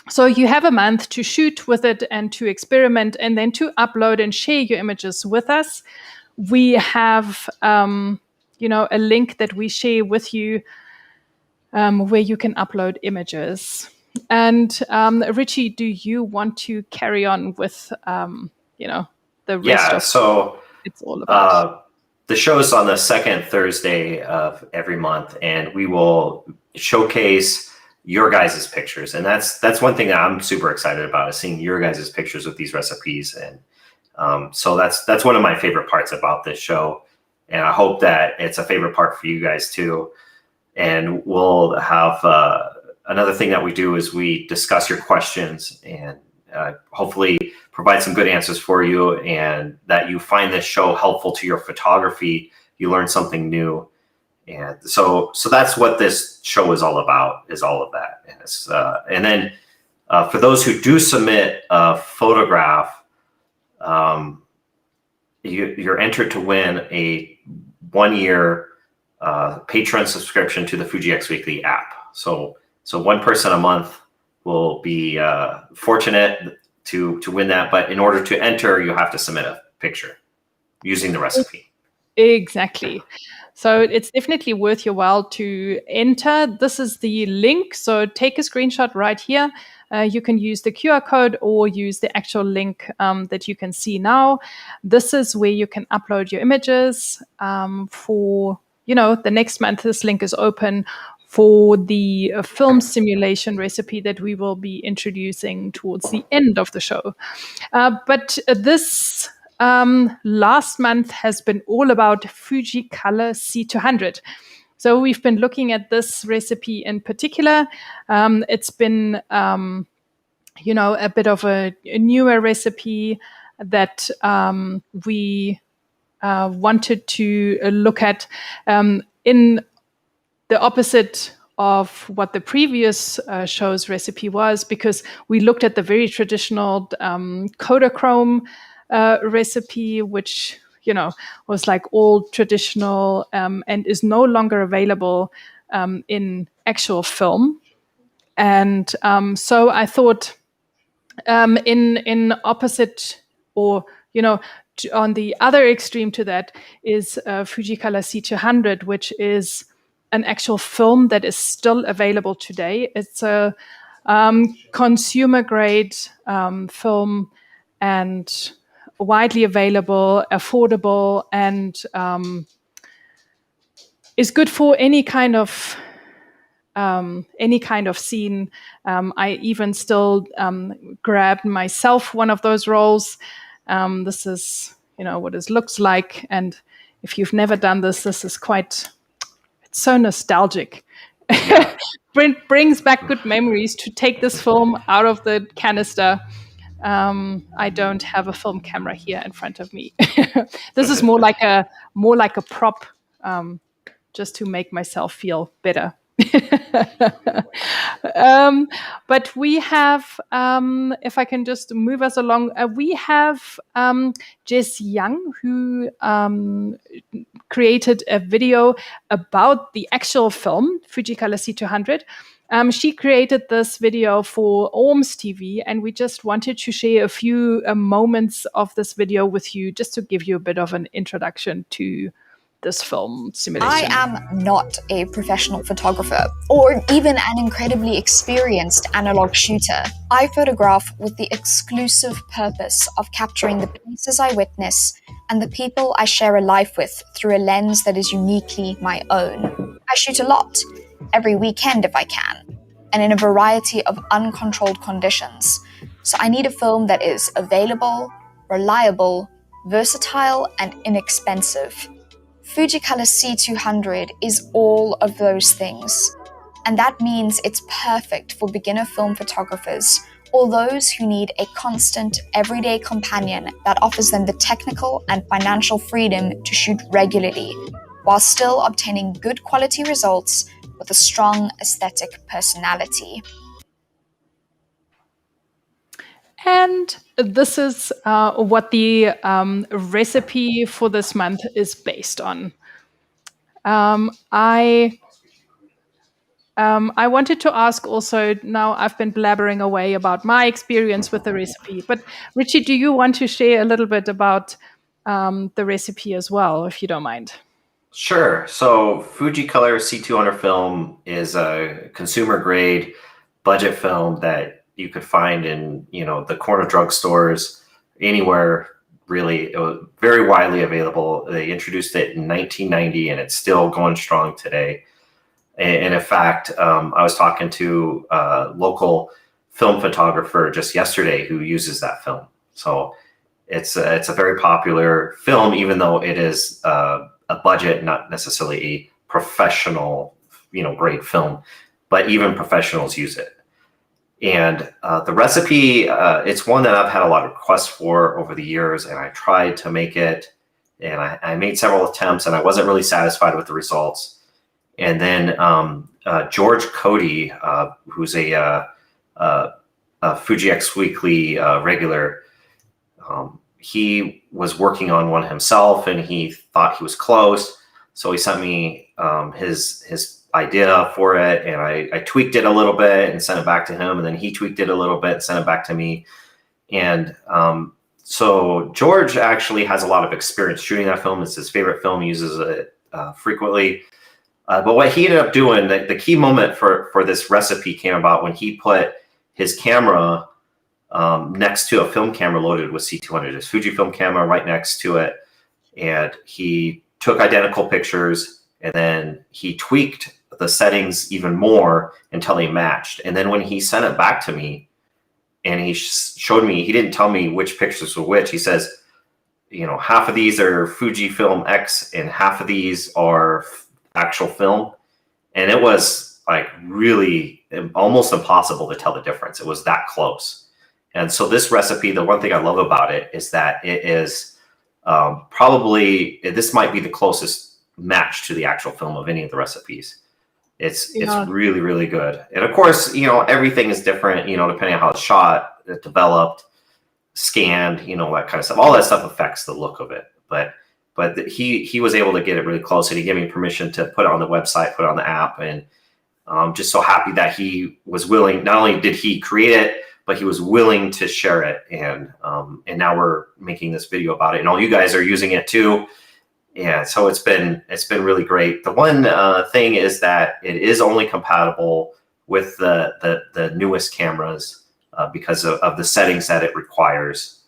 So you have a month to shoot with it and to experiment, and then to upload and share your images with us. We have, a link that we share with you where you can upload images. And Ritchie, do you want to carry on with, the rest of so it's all about? The show is on the second Thursday of every month, and we will showcase your guys' pictures. And that's one thing that I'm super excited about, is seeing your guys' pictures with these recipes. And so that's one of my favorite parts about this show. And I hope that it's a favorite part for you guys too. And we'll have another thing that we do is we discuss your questions and hopefully provide some good answers for you, and that you find this show helpful to your photography. You learn something new. And so that's what this show is all about, is all of that. And then for those who do submit a photograph, you're entered to win a 1-year Patreon subscription to the Fuji X Weekly app. So one person a month will be fortunate to win that. But in order to enter, you have to submit a picture using the recipe. Exactly. So it's definitely worth your while to enter. This is the link. So take a screenshot right here. You can use the QR code or use the actual link that you can see now. This is where you can upload your images for, the next month. This link is open for the film simulation recipe that we will be introducing towards the end of the show. But this last month has been all about Fujicolor C200. So we've been looking at this recipe in particular. It's been, a bit of a newer recipe that we wanted to look at in the opposite of what the previous show's recipe was, because we looked at the very traditional Kodachrome recipe, which was like all traditional and is no longer available in actual film. And so I thought, in opposite, or on the other extreme to that is Fujicolor C200, which is an actual film that is still available today. It's a consumer grade film, and widely available, affordable, and is good for any kind of scene. I even still grabbed myself one of those rolls. This is what it looks like, and if you've never done this is quite. It's so nostalgic. Yeah. Brings back good memories to take this film out of the canister. I don't have a film camera here in front of me. This is more like a prop, just to make myself feel better. But we have, if I can just move us along, we have Jess Young, who created a video about the actual film, Fujicolor C200. She created this video for ORMS TV, and we just wanted to share a few moments of this video with you, just to give you a bit of an introduction to this film simulation. I am not a professional photographer or even an incredibly experienced analog shooter. I photograph with the exclusive purpose of capturing the places I witness and the people I share a life with through a lens that is uniquely my own. I shoot a lot, every weekend if I can, and in a variety of uncontrolled conditions. So I need a film that is available, reliable, versatile, and inexpensive. Fujicolor C200 is all of those things, and that means it's perfect for beginner film photographers or those who need a constant, everyday companion that offers them the technical and financial freedom to shoot regularly, while still obtaining good quality results with a strong aesthetic personality. And this is what the recipe for this month is based on. I wanted to ask also, now I've been blabbering away about my experience with the recipe, but Ritchie, do you want to share a little bit about the recipe as well, if you don't mind? Sure. So Fujicolor C200 film is a consumer grade budget film that you could find in, the corner drugstores, anywhere really. It was very widely available. They introduced it in 1990 and it's still going strong today. And in fact, I was talking to a local film photographer just yesterday who uses that film. So it's a very popular film, even though it is a budget, not necessarily a professional, grade film, but even professionals use it. And the recipe, it's one that I've had a lot of requests for over the years, and I tried to make it, and I made several attempts, and I wasn't really satisfied with the results. And then George Cody, who's a Fuji X Weekly regular, he was working on one himself, and he thought he was close, so he sent me his idea for it, and I tweaked it a little bit and sent it back to him, and then he tweaked it a little bit and sent it back to me. And so George actually has a lot of experience shooting that film. It's his favorite film, he uses it frequently. But what he ended up doing, the key moment for this recipe came about when he put his camera next to a film camera loaded with C200, his Fujifilm camera right next to it. And he took identical pictures, and then he tweaked the settings even more until they matched. And then when he sent it back to me and he showed me, he didn't tell me which pictures were which. He says, half of these are Fujifilm X and half of these are actual film. And it was like really almost impossible to tell the difference. It was that close. And so this recipe, the one thing I love about it is that it is probably, this might be the closest match to the actual film of any of the recipes. It's really, really good. And of course, everything is different, depending on how it's shot, developed, scanned, that kind of stuff. All that stuff affects the look of it. But he was able to get it really close, and he gave me permission to put it on the website, put it on the app, and I'm just so happy that he was willing. Not only did he create it, but he was willing to share it. And now we're making this video about it, and all you guys are using it too. Yeah, so it's been really great. The one thing is that it is only compatible with the newest cameras because of the settings that it requires.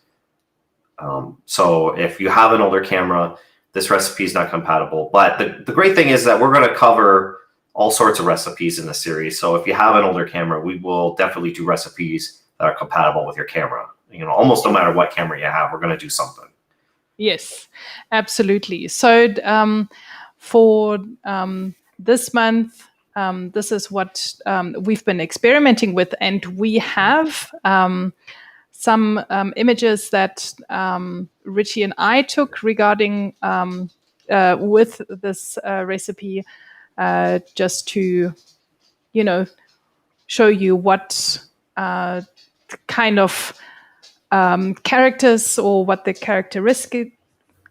So if you have an older camera, this recipe is not compatible. But the great thing is that we're going to cover all sorts of recipes in the series. So if you have an older camera, we will definitely do recipes that are compatible with your camera. Almost no matter what camera you have, we're going to do something. Yes, absolutely. So for this month, this is what we've been experimenting with, and we have some images that Ritchie and I took regarding with this recipe, just to, show you what kind of characters or what the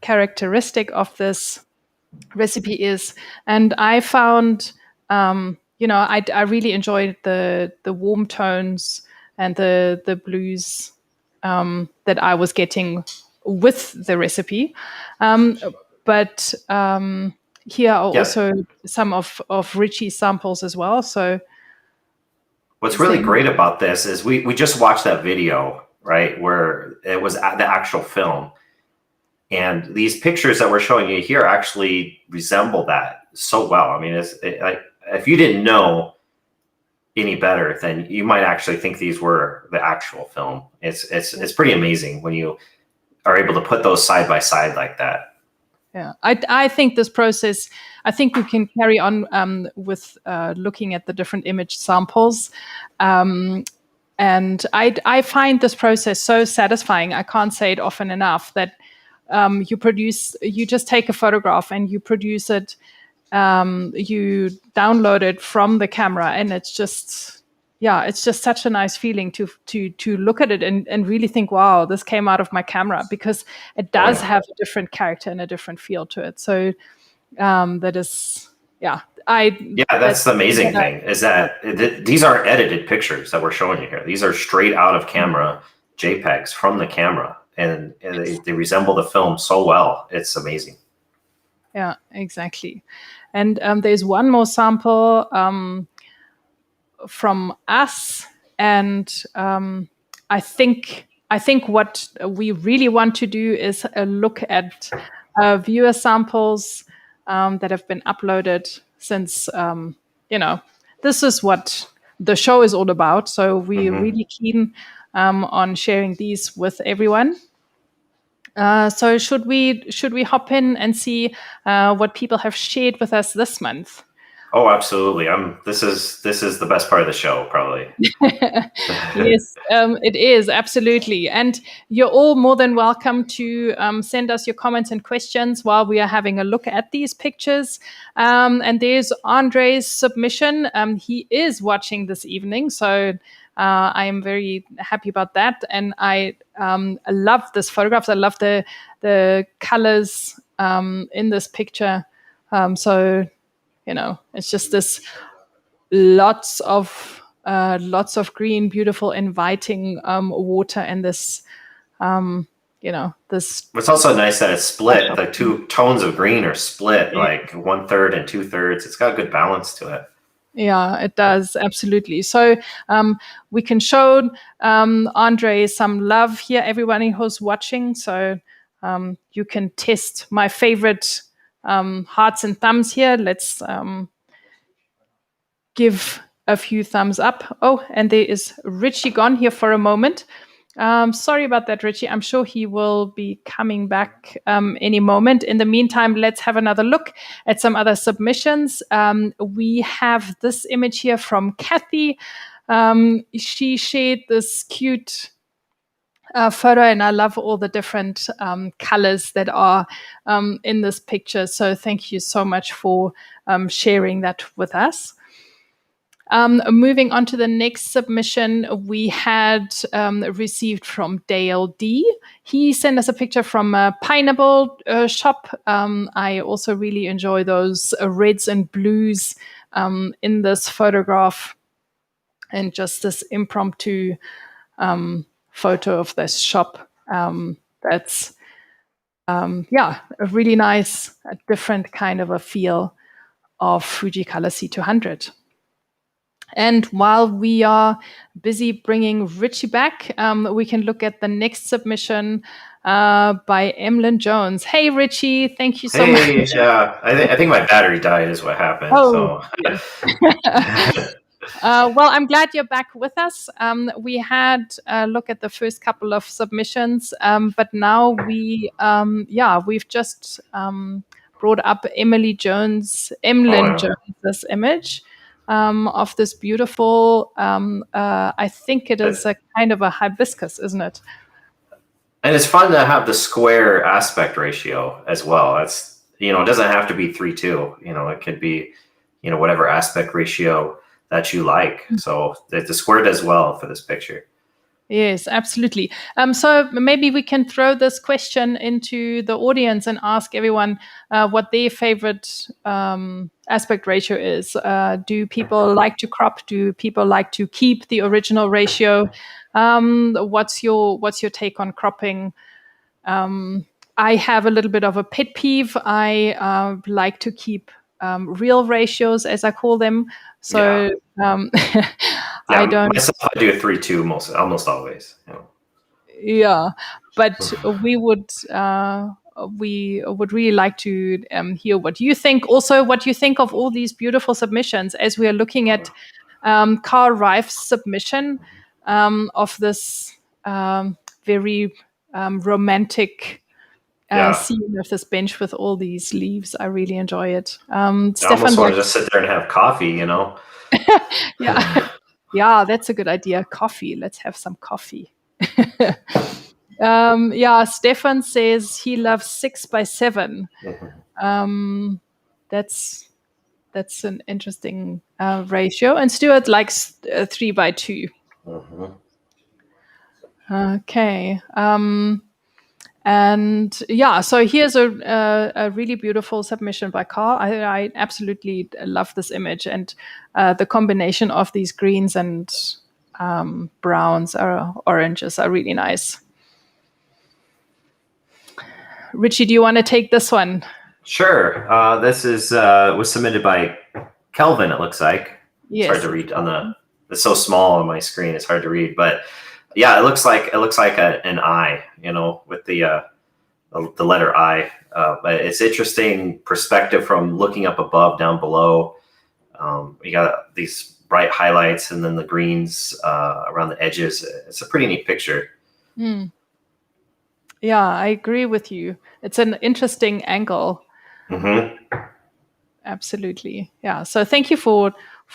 characteristic of this recipe is. And I found, I really enjoyed the warm tones and the blues that I was getting with the recipe. But here are also some of Ritchie's samples as well. So what's really great about this is we just watched that video, right, where it was the actual film. And these pictures that we're showing you here actually resemble that so well. I mean, if you didn't know any better, then you might actually think these were the actual film. It's pretty amazing when you are able to put those side by side like that. Yeah, I think this process, I think we can carry on with looking at the different image samples. And I find this process so satisfying. I can't say it often enough that you just take a photograph and you produce it, you download it from the camera, and it's just such a nice feeling to look at it and really think, wow, this came out of my camera, because it does have a different character and a different feel to it. So that is, that's the amazing thing is that these aren't edited pictures that we're showing you here. These are straight out of camera JPEGs from the camera, and they resemble the film so well. It's amazing. Yeah, exactly. And there's one more sample from us, and I think what we really want to do is look at viewer samples that have been uploaded since this is what the show is all about. So we're really keen on sharing these with everyone. So should we hop in and see what people have shared with us this month? Oh, absolutely. This is the best part of the show, probably. Yes, it is, absolutely. And you're all more than welcome to send us your comments and questions while we are having a look at these pictures. And there's Andre's submission. He is watching this evening, so I am very happy about that. And I love this photographs. I love the colors in this picture. So it's just this lots of green, beautiful, inviting water, and this this. It's also nice that it's split. The two tones of green are split, like 1/3 and 2/3. It's got a good balance to it. Yeah, it does, absolutely. So we can show Andre some love here, everybody who's watching. So you can test my favorite hearts and thumbs here. Let's give a few thumbs up. Oh, and there is Ritchie gone here for a moment. Sorry about that, Ritchie. I'm sure he will be coming back any moment. In the meantime, let's have another look at some other submissions. We have this image here from Kathy. She shared this cute photo, and I love all the different colors that are in this picture. So thank you so much for sharing that with us. Moving on to the next submission, we had received from Dale D. He sent us a picture from a pineapple shop. I also really enjoy those reds and blues in this photograph, and just this impromptu photo of this shop. That's a really nice, different kind of a feel of Fujicolor C200. And while we are busy bringing Ritchie back, we can look at the next submission by Emlyn Jones. Hey, Ritchie, thank you so much. Yeah, I think my battery died is what happened. Oh, so. Well, I'm glad you're back with us. We had a look at the first couple of submissions, but now we've just brought up Emlyn Jones' image. Of this beautiful, I think it is a kind of a hibiscus, isn't it? And it's fun to have the square aspect ratio as well. That's, it doesn't have to be 3:2. It could be, whatever aspect ratio that you like. Mm-hmm. So the square does well for this picture. Yes, absolutely. So maybe we can throw this question into the audience and ask everyone what their favorite aspect ratio is. Do people like to crop? Do people like to keep the original ratio? What's your take on cropping? I have a little bit of a pet peeve. I like to keep real ratios, as I call them. So I don't. Myself, I do a 3:2 almost always. Yeah, but we would really like to hear what you think. Also, what you think of all these beautiful submissions, as we are looking at Carl Reif's submission of this very romantic scene of this bench with all these leaves. I really enjoy it. I almost want to just sit there and have coffee, Yeah, that's a good idea. Coffee. Let's have some coffee. Stefan says he loves 6x7. That's an interesting ratio. And Stuart likes 3x2. Okay. So here's a really beautiful submission by Carl. I absolutely love this image, and the combination of these greens and browns or oranges are really nice. Ritchie, do you want to take this one? Sure. This was submitted by Kelvin, it looks like. Yes. It's hard to read it's so small on my screen, it's hard to read, but yeah, it looks like an eye, with the letter I. But it's interesting perspective from looking up above, down below. You got these bright highlights and then the greens around the edges. It's a pretty neat picture. Mm. Yeah, I agree with you. It's an interesting angle. Mm-hmm. Absolutely. Yeah. So thank you for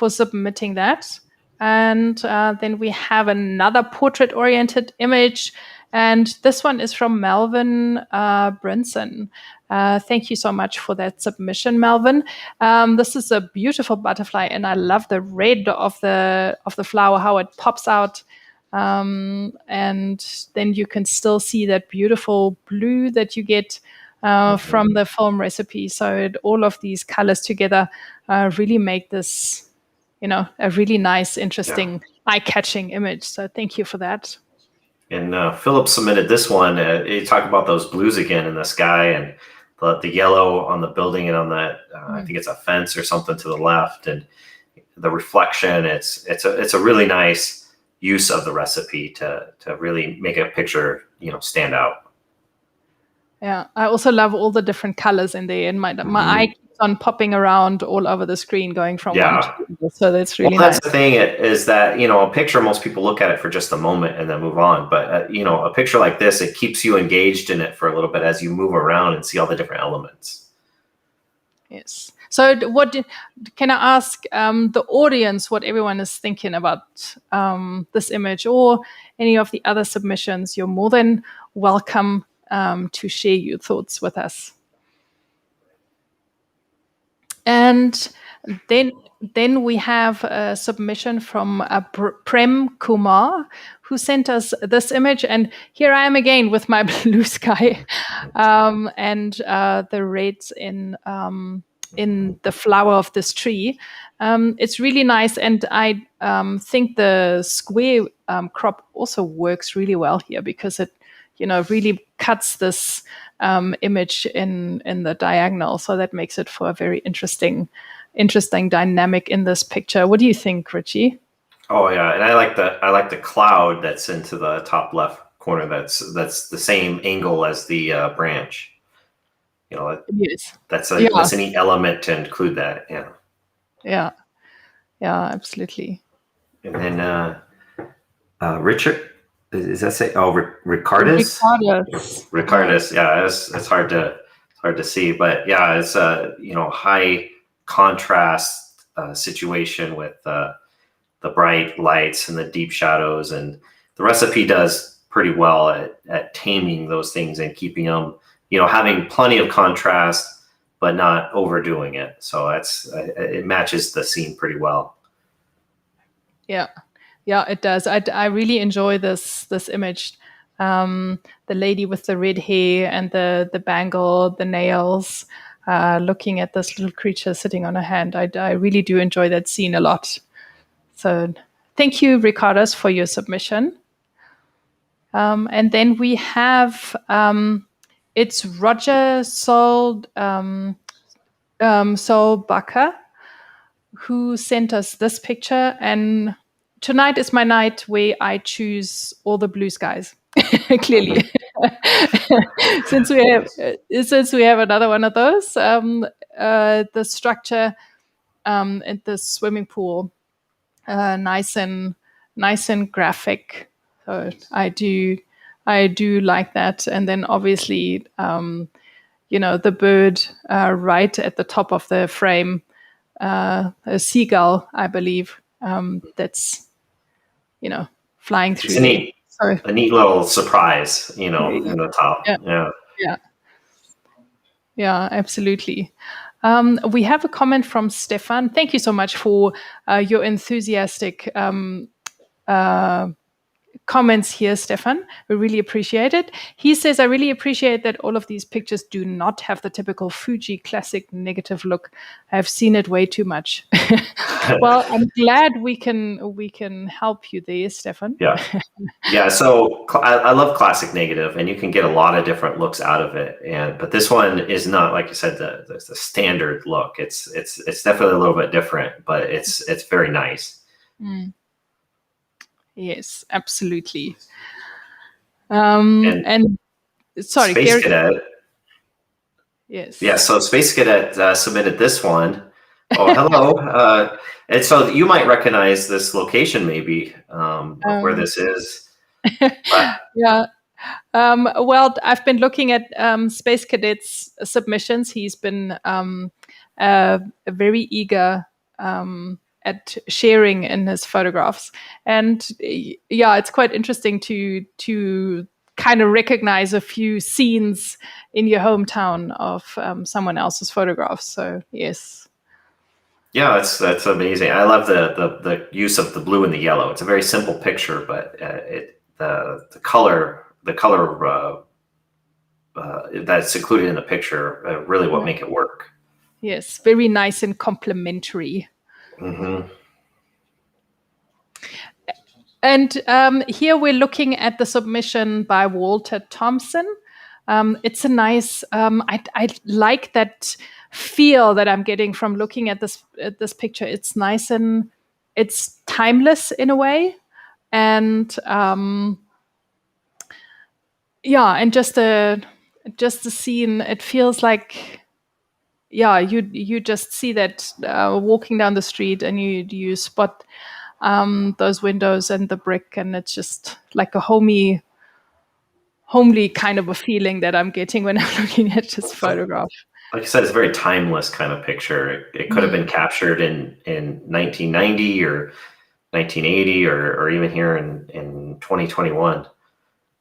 submitting that. And then we have another portrait-oriented image. And this one is from Melvin Brinson. Thank you so much for that submission, Melvin. This is a beautiful butterfly, and I love the red of the flower, how it pops out. And then you can still see that beautiful blue that you get from the film recipe. So all of these colors together really make this, a really nice, interesting, eye-catching image. So thank you for that. And Philip submitted this one. You talk about those blues again in the sky and the yellow on the building and on that, I think it's a fence or something to the left, and the reflection. It's a really nice use of the recipe to really make a picture, stand out. Yeah, I also love all the different colors in there, and my eye keeps on popping around all over the screen, going from one to the other. So that's really that's nice. the thing is that, you know, a picture, most people look at it for just a moment and then move on. But, you know, a picture like this, it keeps you engaged in it for a little bit as you move around and see all the different elements. Yes. So can I ask the audience what everyone is thinking about this image or any of the other submissions? You're more than welcome to share your thoughts with us. And then we have a submission from Prem Kumar, who sent us this image. And here I am again with my blue sky and the reds in the flower of this tree. It's really nice. And I think the square crop also works really well here because it, you know, really cuts this image in the diagonal. So that makes it for a very interesting dynamic in this picture. What do you think, Ritchie? Oh yeah, and I like the cloud that's into the top left corner. That's the same angle as the branch. You know, yes, that's a neat element to include that. Yeah, absolutely. And then Richard, is that say? Oh, Ricardus. Ricardus. Yeah, it's hard to see, but yeah, it's you know, high contrast situation with the bright lights and the deep shadows, and the recipe does pretty well at taming those things and keeping them, you know, having plenty of contrast but not overdoing it. So it matches the scene pretty well. Yeah, it does. I really enjoy this image. The lady with the red hair and the bangle, the nails, looking at this little creature sitting on her hand. I really do enjoy that scene a lot. So thank you, Ricardus, for your submission. And then we have it's Roger Solbacher, who sent us this picture. And tonight is my night where I choose all the blue skies. Clearly, since we have another one of those, the structure at the swimming pool, nice and graphic. So I do like that. And then obviously, you know, the bird right at the top of the frame, a seagull, I believe, that's, you know, flying through. It's a neat little surprise, you know, in the top. Yeah, absolutely. We have a comment from Stefan. Thank you so much for your enthusiastic comments here, Stefan. We really appreciate it. He says, I really appreciate that all of these pictures do not have the typical Fuji classic negative look. I've seen it way too much. Well, I'm glad we can help you there, Stefan. Yeah. So I love classic negative, and you can get a lot of different looks out of it. But this one is not, like you said, the standard look. It's definitely a little bit different, but it's very nice. Yes, absolutely. And sorry, Space Cadet. Yes. Yeah. So Space Cadet submitted this one. Oh, hello. And so you might recognize this location, maybe, of where this is. Yeah. Well, I've been looking at Space Cadet's submissions. He's been very eager at sharing in his photographs, and yeah, it's quite interesting to kind of recognize a few scenes in your hometown of someone else's photographs. So yes. Yeah, that's amazing. I love the use of the blue and the yellow. It's a very simple picture, but the color that's included in the picture really what make it work. Yes, very nice and complementary. Mm-hmm. And here we're looking at the submission by Walter Thompson. It's a nice. I like that feel that I'm getting from looking at this picture. It's nice and it's timeless in a way, and yeah, and just a just the scene, it feels like, yeah, you just see that walking down the street, and you spot those windows and the brick, and it's just like a homely kind of a feeling that I'm getting when I'm looking at this photograph. Like I said, it's a very timeless kind of picture. It could have been captured in 1990 or 1980 or even here in 2021.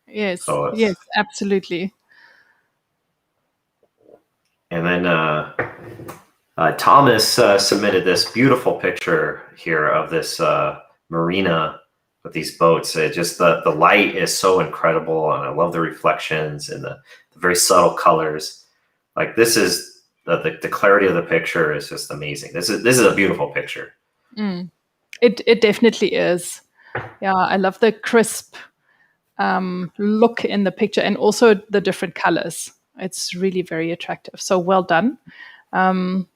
Yes, So yes, absolutely. And then Thomas submitted this beautiful picture here of this marina with these boats. It just the light is so incredible, and I love the reflections and the very subtle colors. Like this is the clarity of the picture is just amazing. This is a beautiful picture. It definitely is. Yeah, I love the crisp look in the picture, and also the different colors. It's really very attractive. So well done. And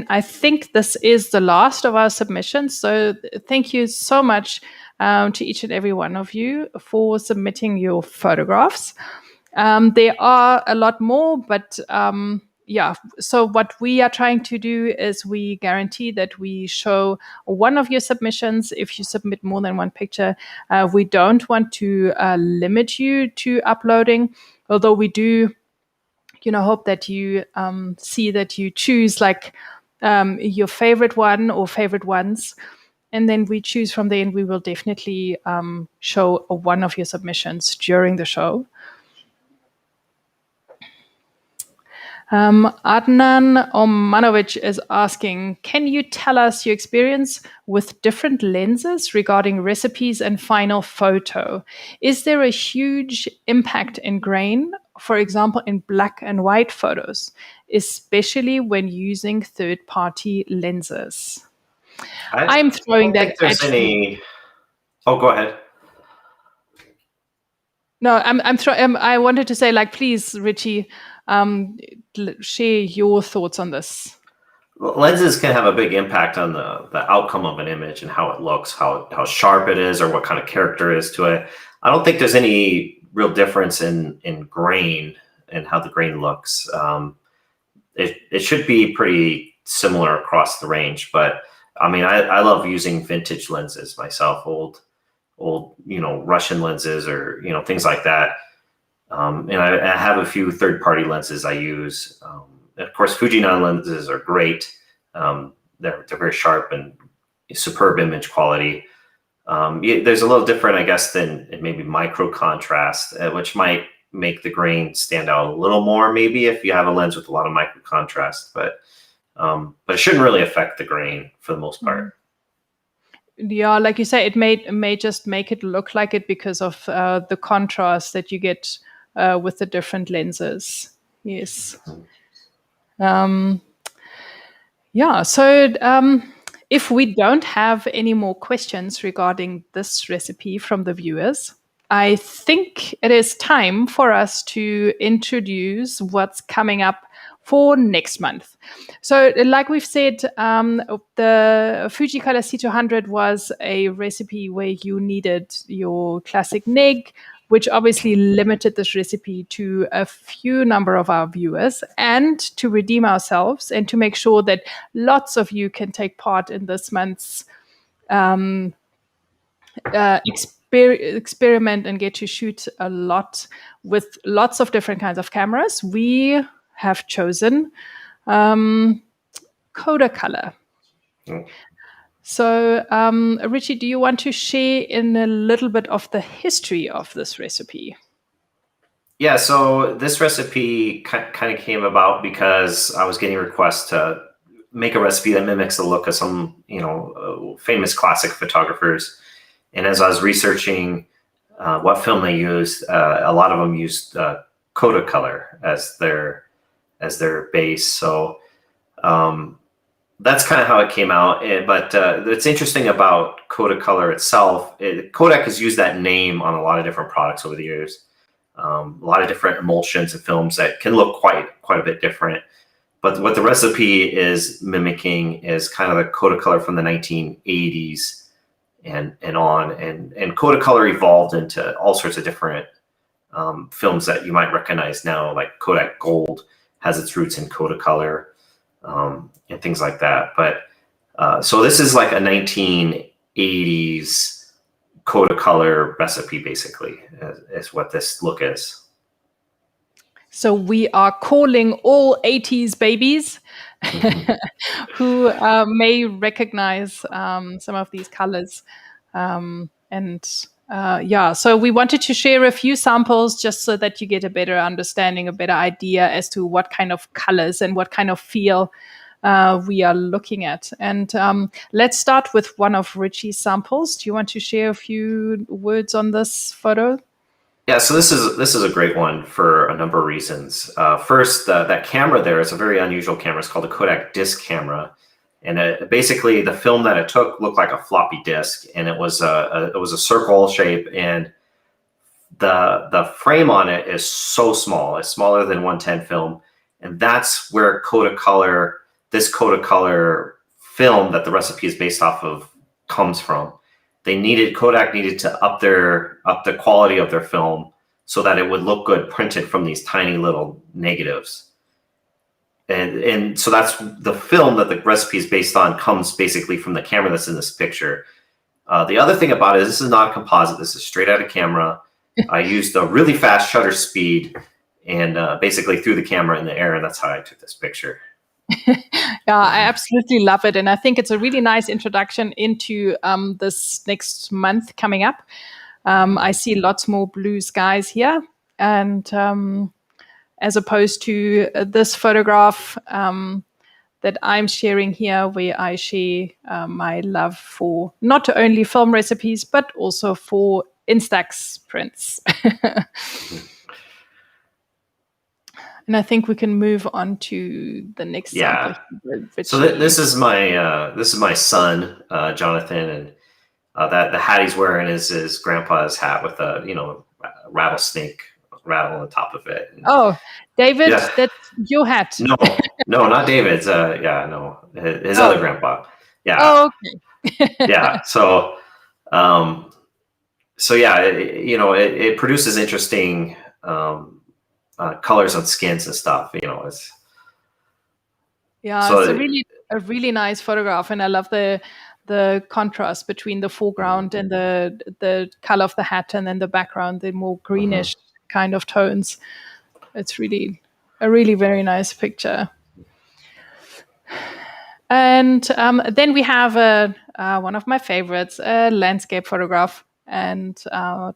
I think this is the last of our submissions. So thank you so much to each and every one of you for submitting your photographs. There are a lot more, but yeah. So what we are trying to do is we guarantee that we show one of your submissions. If you submit more than one picture, we don't want to limit you to uploading, although we do, hope that you see that you choose like your favorite one or favorite ones. And then we choose from there, and we will definitely show one of your submissions during the show. Adnan Omanovic is asking, can you tell us your experience with different lenses regarding recipes and final photo? Is there a huge impact in grain, for example, in black and white photos, especially when using third-party lenses? I'm throwing that. Oh, go ahead. No, I wanted to say, like, please, Ritchie, share your thoughts on this. Lenses can have a big impact on the outcome of an image and how it looks, how sharp it is, or what kind of character is to it. I don't think there's any real difference in grain and how the grain looks. It should be pretty similar across the range, but I mean, I love using vintage lenses myself, old Russian lenses or things like that. And I have a few third-party lenses I use. Of course, Fuji lenses are great. They're very sharp and superb image quality. There's a little different, I guess, than maybe micro contrast, which might make the grain stand out a little more, maybe if you have a lens with a lot of micro contrast. But it shouldn't really affect the grain for the most part. Yeah, like you say, it may just make it look like it because of the contrast that you get with the different lenses. Yes. Yeah. So if we don't have any more questions regarding this recipe from the viewers, I think it is time for us to introduce what's coming up for next month. So like we've said, the Fujicolor C200 was a recipe where you needed your classic neg, which obviously limited this recipe to a few number of our viewers. And to redeem ourselves and to make sure that lots of you can take part in this month's experiment and get to shoot a lot with lots of different kinds of cameras, we have chosen Kodacolor. So, Ritchie, do you want to share in a little bit of the history of this recipe? Yeah, so this recipe kind of came about because I was getting requests to make a recipe that mimics the look of some, famous classic photographers. And as I was researching what film they used, a lot of them used Kodacolor as their base. So that's kind of how it came out. But it's interesting about Kodacolor itself. Kodak has used that name on a lot of different products over the years. A lot of different emulsions and films that can look quite a bit different. But what the recipe is mimicking is kind of the Kodacolor from the 1980s and on. And Kodacolor evolved into all sorts of different films that you might recognize now, like Kodak Gold has its roots in Kodacolor, and things like that. But so this is like a 1980s Kodacolor recipe, basically, is what this look is. So we are calling all 80s babies who may recognize some of these colors. So we wanted to share a few samples just so that you get a better understanding, a better idea as to what kind of colors and what kind of feel we are looking at. And let's start with one of Ritchie's samples. Do you want to share a few words on this photo? Yeah, so this is a great one for a number of reasons. First, that camera there is a very unusual camera. It's called a Kodak disc camera, and basically the film that it took looked like a floppy disk, and it was a circle shape, and the frame on it is so small. It's smaller than 110 film, and that's where this Kodacolor film that the recipe is based off of comes from. Kodak needed to up the quality of their film so that it would look good printed from these tiny little negatives. And so that's the film that the recipe is based on, comes basically from the camera that's in this picture. The other thing about it is this is not a composite. This is straight out of camera. I used a really fast shutter speed and basically threw the camera in the air, and that's how I took this picture. Yeah, I absolutely love it. And I think it's a really nice introduction into this next month coming up. I see lots more blue skies here. And as opposed to this photograph that I'm sharing here, where I share my love for not only film recipes, but also for Instax prints. And I think we can move on to the next sample. So this is my son, Jonathan, and that the hat he's wearing is his grandpa's hat with a rattlesnake rattle on the top of it. Oh, David, that's your hat. No, not David's. His other grandpa. Yeah. Oh, okay. Yeah. So, it produces interesting colors on skins and stuff. It's a really nice photograph, and I love the contrast between the foreground and the color of the hat, and then the background, the more greenish kind of tones. It's really a really very nice picture. And then we have one of my favorites, a landscape photograph, and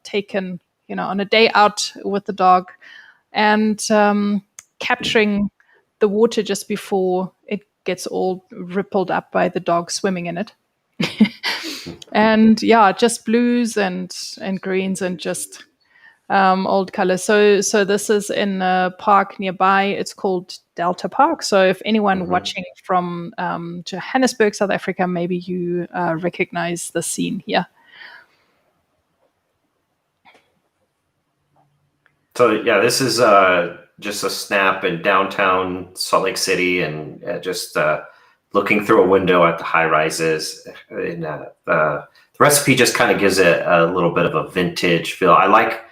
taken on a day out with the dog, and capturing the water just before it gets all rippled up by the dog swimming in it. And just blues and greens and just old colors. So this is in a park nearby. It's called Delta Park. So if anyone watching from Johannesburg, South Africa, maybe you recognize the scene here. So this is just a snap in downtown Salt Lake City, and just looking through a window at the high rises. And the recipe just kind of gives it a little bit of a vintage feel. I like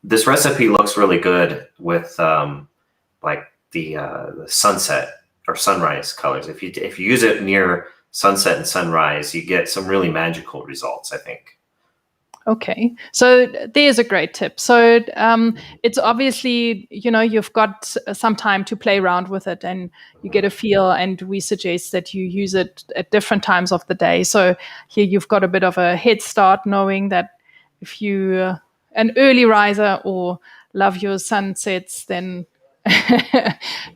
this recipe. Looks really good with like the sunset or sunrise colors. If you use it near sunset and sunrise, you get some really magical results, I think. Okay, so there's a great tip. So it's obviously, you've got some time to play around with it and you get a feel, and we suggest that you use it at different times of the day. So here you've got a bit of a head start, knowing that if you're an early riser or love your sunsets, then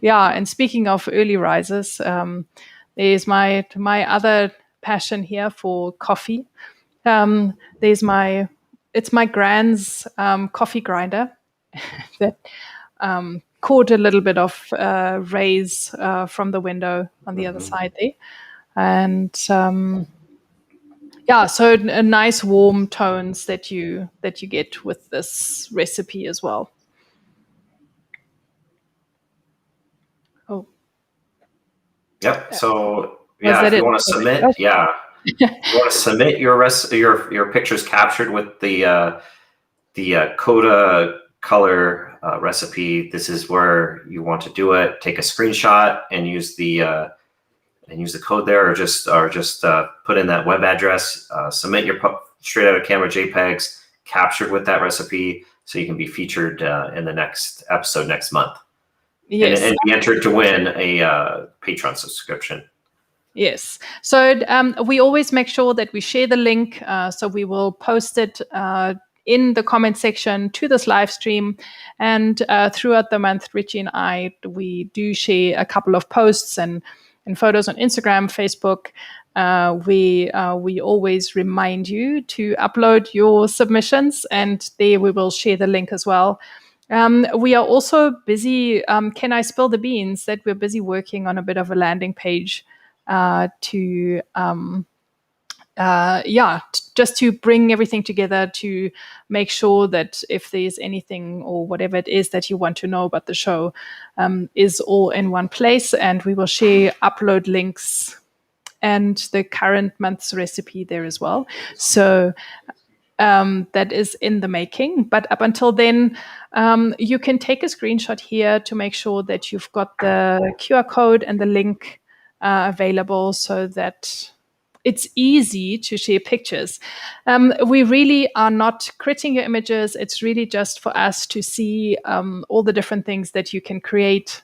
and speaking of early risers, there's my other passion here for coffee. It's my grand's coffee grinder that caught a little bit of rays from the window on the other side there. And so nice warm tones that you get with this recipe as well. Oh. Yep. So if you want to submit, you want to submit your pictures captured with the color recipe, this is where you want to do it. Take a screenshot and use the code there, or just put in that web address. Submit your straight out of camera JPEGs captured with that recipe, so you can be featured in the next episode next month. Yes, and be entered to win a Patreon subscription. Yes. So we always make sure that we share the link. So we will post it in the comment section to this live stream. And throughout the month, Ritchie and I, we do share a couple of posts and photos on Instagram, Facebook. We always remind you to upload your submissions, and there we will share the link as well. We are also busy. Can I spill the beans that we're busy working on a bit of a landing page just to bring everything together, to make sure that if there's anything or whatever it is that you want to know about the show, is all in one place. And we will share upload links and the current month's recipe there as well. So that is in the making. But up until then, you can take a screenshot here to make sure that you've got the QR code and the link available, so that it's easy to share pictures. We really are not creating your images. It's really just for us to see all the different things that you can create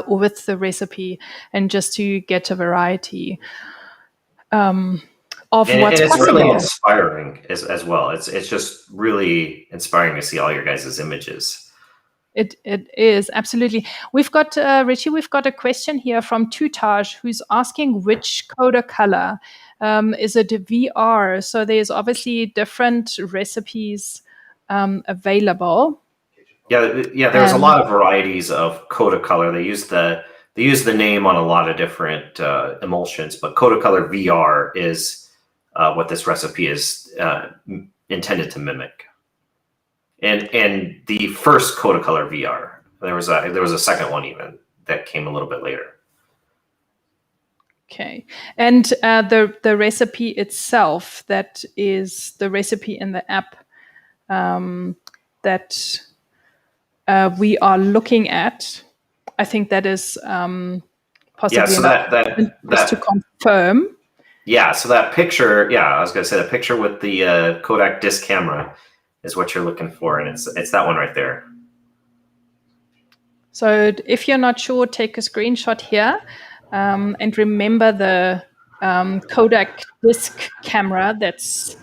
with the recipe, and just to get a variety of what's it's possible. Really inspiring as well. It's just really inspiring to see all your guys' images. It is, absolutely. We've got, Ritchie, we've got a question here from Tutaj, who's asking which Kodacolor. Is it VR? So there's obviously different recipes available. Yeah. There's a lot of varieties of Kodacolor. They use the name on a lot of different emulsions, but Kodacolor VR is what this recipe is intended to mimic. And the first Kodacolor VR, there was a second one even that came a little bit later. Okay, and the recipe itself, that is the recipe in the app that we are looking at. I think that is possibly so that to confirm. Yeah, so that picture. Yeah, I was going to say the picture with the Kodak disc camera is what you're looking for, and it's that one right there. So if you're not sure, take a screenshot here, and remember the Kodak disc camera that's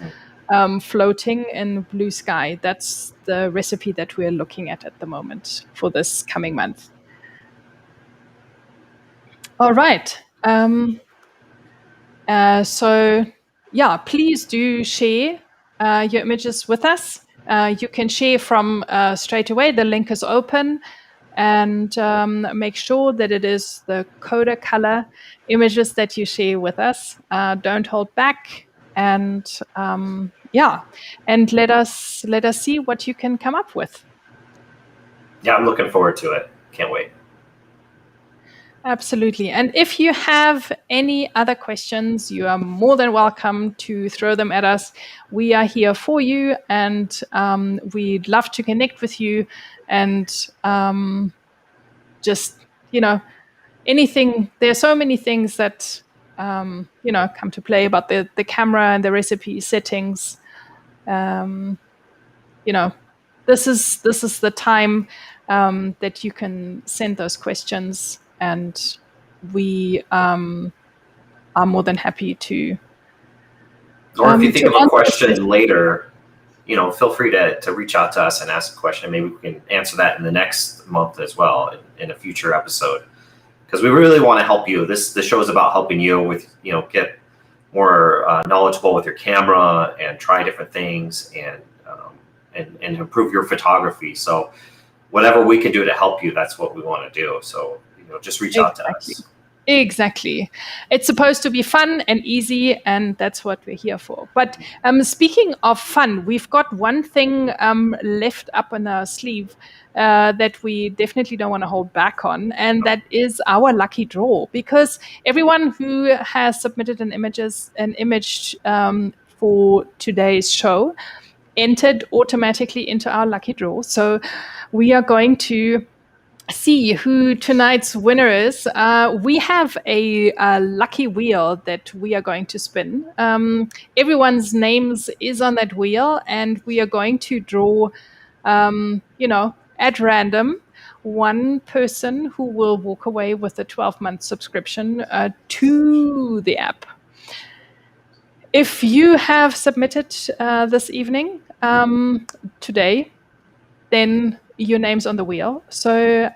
floating in blue sky. That's the recipe that we're looking at the moment for this coming month. All right. So yeah, please do share your images with us. You can share from straight away. The link is open, and make sure that it is the Kodacolor images that you share with us. Don't hold back, and and let us see what you can come up with. Yeah, I'm looking forward to it. Can't wait. Absolutely. And if you have any other questions, you are more than welcome to throw them at us. We are here for you, and we'd love to connect with you, and just, anything. There are so many things that, come to play about the camera and the recipe settings. This is the time that you can send those questions, and we are more than happy to. Or if you think of a question later, feel free to reach out to us and ask a question. Maybe we can answer that in the next month as well, in a future episode, because we really want to help you. This show is about helping you with, get more knowledgeable with your camera and try different things and improve your photography. So whatever we can do to help you, that's what we want to do. So just reach out to us. Exactly. It's supposed to be fun and easy, and that's what we're here for. But speaking of fun, we've got one thing left up in our sleeve that we definitely don't want to hold back on, and that is our lucky draw. Because everyone who has submitted an image for today's show, entered automatically into our lucky draw. So we are going to see who tonight's winner is. We have a lucky wheel that we are going to spin. Everyone's names is on that wheel, and we are going to draw, at random, one person who will walk away with a 12-month subscription to the app. If you have submitted this evening, today, then your name's on the wheel. So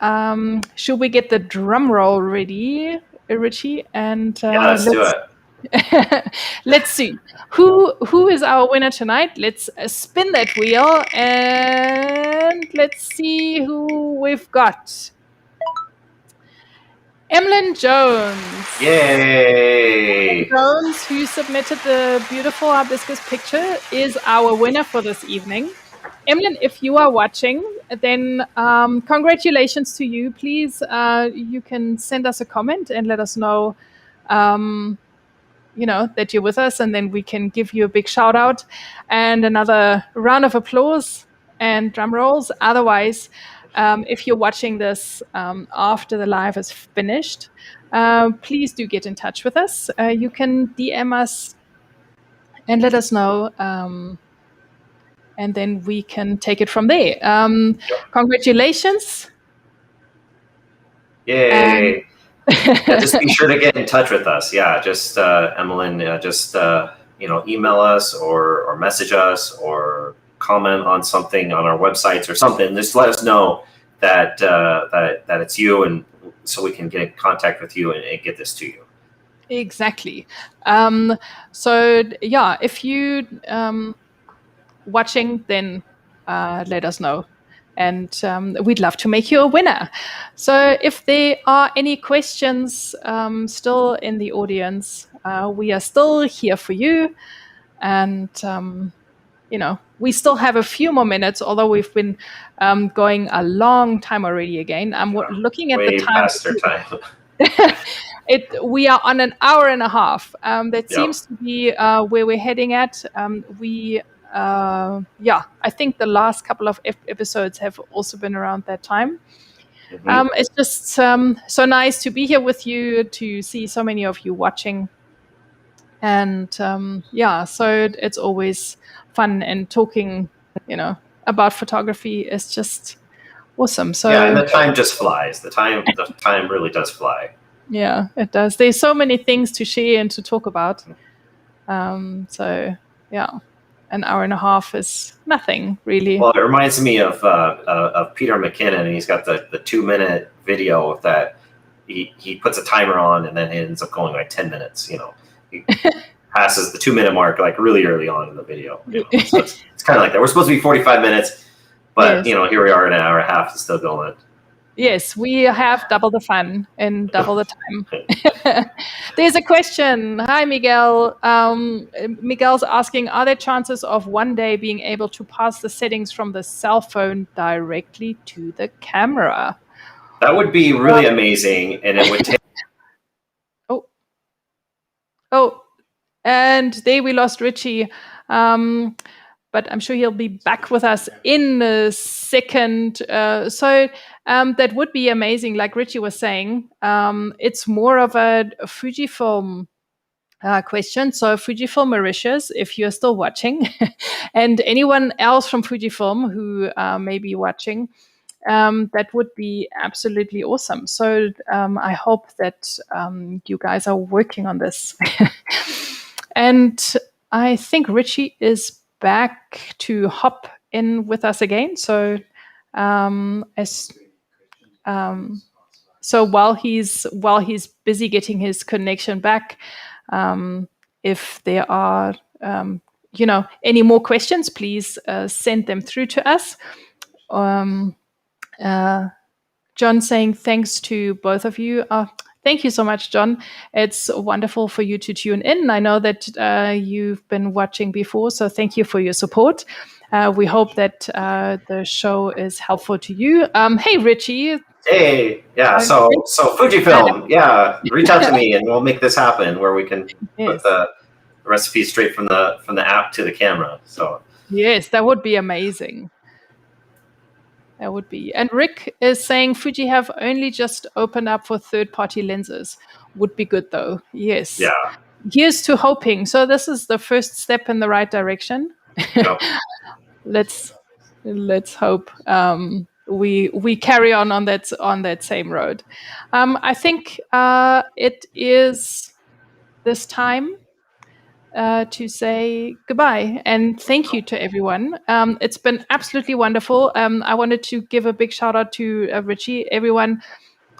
should we get the drum roll ready, Ritchie? And let's do it. Let's see who is our winner tonight. Let's spin that wheel and let's see who we've got. Emlyn Jones. Yay! Jones, who submitted the beautiful hibiscus picture, is our winner for this evening. Emlyn, if you are watching, then congratulations to you. Please, you can send us a comment and let us know, that you're with us, and then we can give you a big shout out and another round of applause and drum rolls. Otherwise, if you're watching this after the live is finished, please do get in touch with us. You can DM us and let us know, and then we can take it from there. Congratulations. Yay. Just be sure to get in touch with us. Yeah, just Emlyn, email us or message us or comment on something on our websites or something. Just let us know that it's you, and so we can get in contact with you and get this to you. Exactly. If you watching, then let us know, and we'd love to make you a winner. So if there are any questions still in the audience, we are still here for you, and we still have a few more minutes, although we've been going a long time already. Again, I'm looking at the time. Past their time. We are on an hour and a half. That seems to be where we're heading at. I think the last couple of episodes have also been around that time. Mm-hmm. It's just so nice to be here with you, to see so many of you watching. And so it's always fun, and talking, about photography is just awesome. So and the time just flies. The time really does fly. Yeah, it does. There's so many things to share and to talk about. An hour and a half is nothing, really. Well, it reminds me of Peter McKinnon, and he's got the 2-minute video that he puts a timer on, and then it ends up going like 10 minutes. He passes the 2-minute mark like really early on in the video. So it's kind of like that. We're supposed to be 45 minutes, but yes. Here we are, an hour and a half, it's still going. Yes, we have double the fun and double the time. There's a question. Hi, Miguel. Miguel's asking, are there chances of one day being able to pass the settings from the cell phone directly to the camera? That would be really amazing, and it would take... Oh, and there we lost Ritchie. But I'm sure he'll be back with us in a second. That would be amazing. Like Ritchie was saying, it's more of a Fujifilm question. So Fujifilm Mauritius, if you're still watching, and anyone else from Fujifilm who may be watching, that would be absolutely awesome. So I hope that you guys are working on this. And I think Ritchie is back to hop in with us again. So while he's busy getting his connection back, if there are any more questions, please send them through to us. John saying thanks to both of you. Thank you so much, John. It's wonderful for you to tune in. I know that you've been watching before, so thank you for your support. We hope that the show is helpful to you. Hey, Ritchie. Hey, yeah. So Fujifilm, yeah. Reach out to me, and we'll make this happen, where we can put the recipe straight from the app to the camera. So Yes, that would be amazing. That would be. And Rick is saying Fuji have only just opened up for third-party lenses. Would be good though. Yes. Yeah. Here's to hoping. So this is the first step in the right direction. Yep. let's hope we carry on that same road. I think it is this time to say goodbye and thank you to everyone. It's been absolutely wonderful. I wanted to give a big shout out to Ritchie, everyone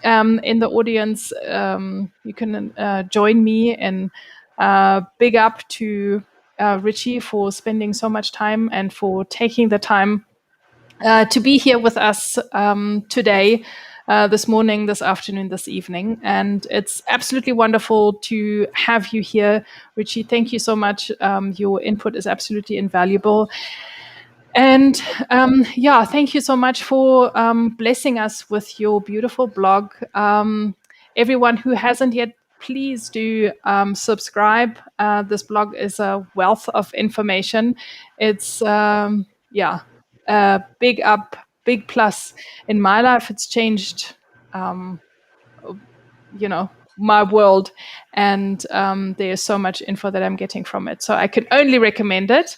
in the audience. You can join me and big up to Ritchie for spending so much time and for taking the time to be here with us today, this morning, this afternoon, this evening. And it's absolutely wonderful to have you here. Ritchie, thank you so much. Your input is absolutely invaluable. And thank you so much for blessing us with your beautiful blog. Everyone who hasn't yet, please do subscribe. This blog is a wealth of information. It's big up, big plus in my life. It's changed, my world, and there's so much info that I'm getting from it. So I can only recommend it.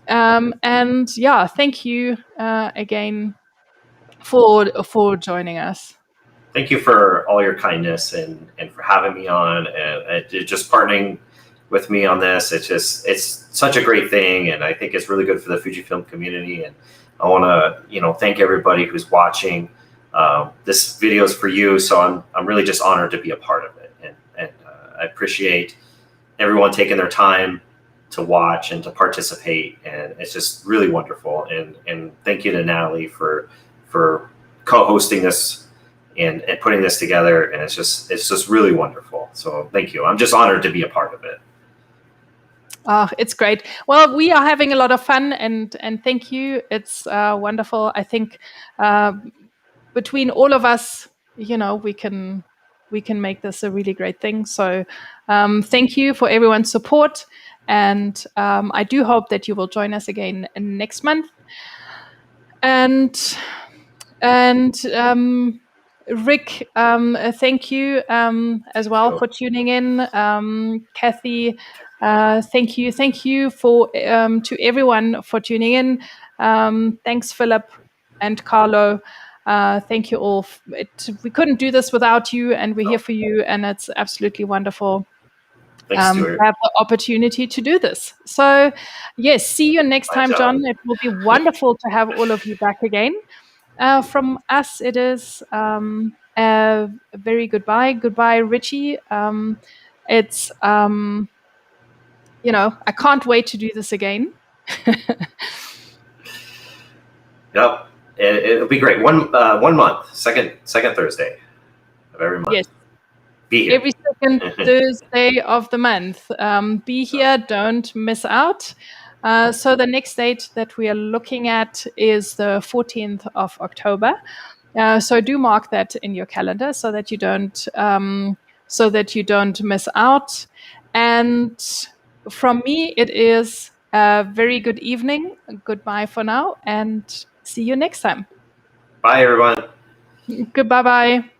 Thank you again for joining us. Thank you for all your kindness and for having me on and just partnering with me on this. It's such a great thing, and I think it's really good for the Fujifilm community. And I want to thank everybody who's watching. This video is for you, so I'm really just honored to be a part of it, and I appreciate everyone taking their time to watch and to participate, and it's just really wonderful. And thank you to Nathalie for co-hosting this and putting this together, and it's just really wonderful. So thank you. I'm just honored to be a part of it. It's great. Well, we are having a lot of fun, and thank you. It's wonderful. I think between all of us, we can make this a really great thing. So thank you for everyone's support, and I do hope that you will join us again next month. And Rick, thank you as well for tuning in. Kathy, thank you for to everyone for tuning in. Thanks, Philip and Carlo. Thank you all. We couldn't do this without you, and we're here for you, and it's absolutely wonderful. Thanks, Stuart. To have the opportunity to do this. So, yes, see you next time, John. It will be wonderful to have all of you back again. From us, it is a very goodbye. Goodbye, Ritchie. It's, I can't wait to do this again. Yep. It'll be great. One month, second Thursday of every month. Yes. Be here. Every second Thursday of the month. Be here. Don't miss out. So the next date that we are looking at is the 14th of October. So do mark that in your calendar so that you don't miss out. And from me, it is a very good evening. Goodbye for now, and see you next time. Bye, everyone. Goodbye. Bye.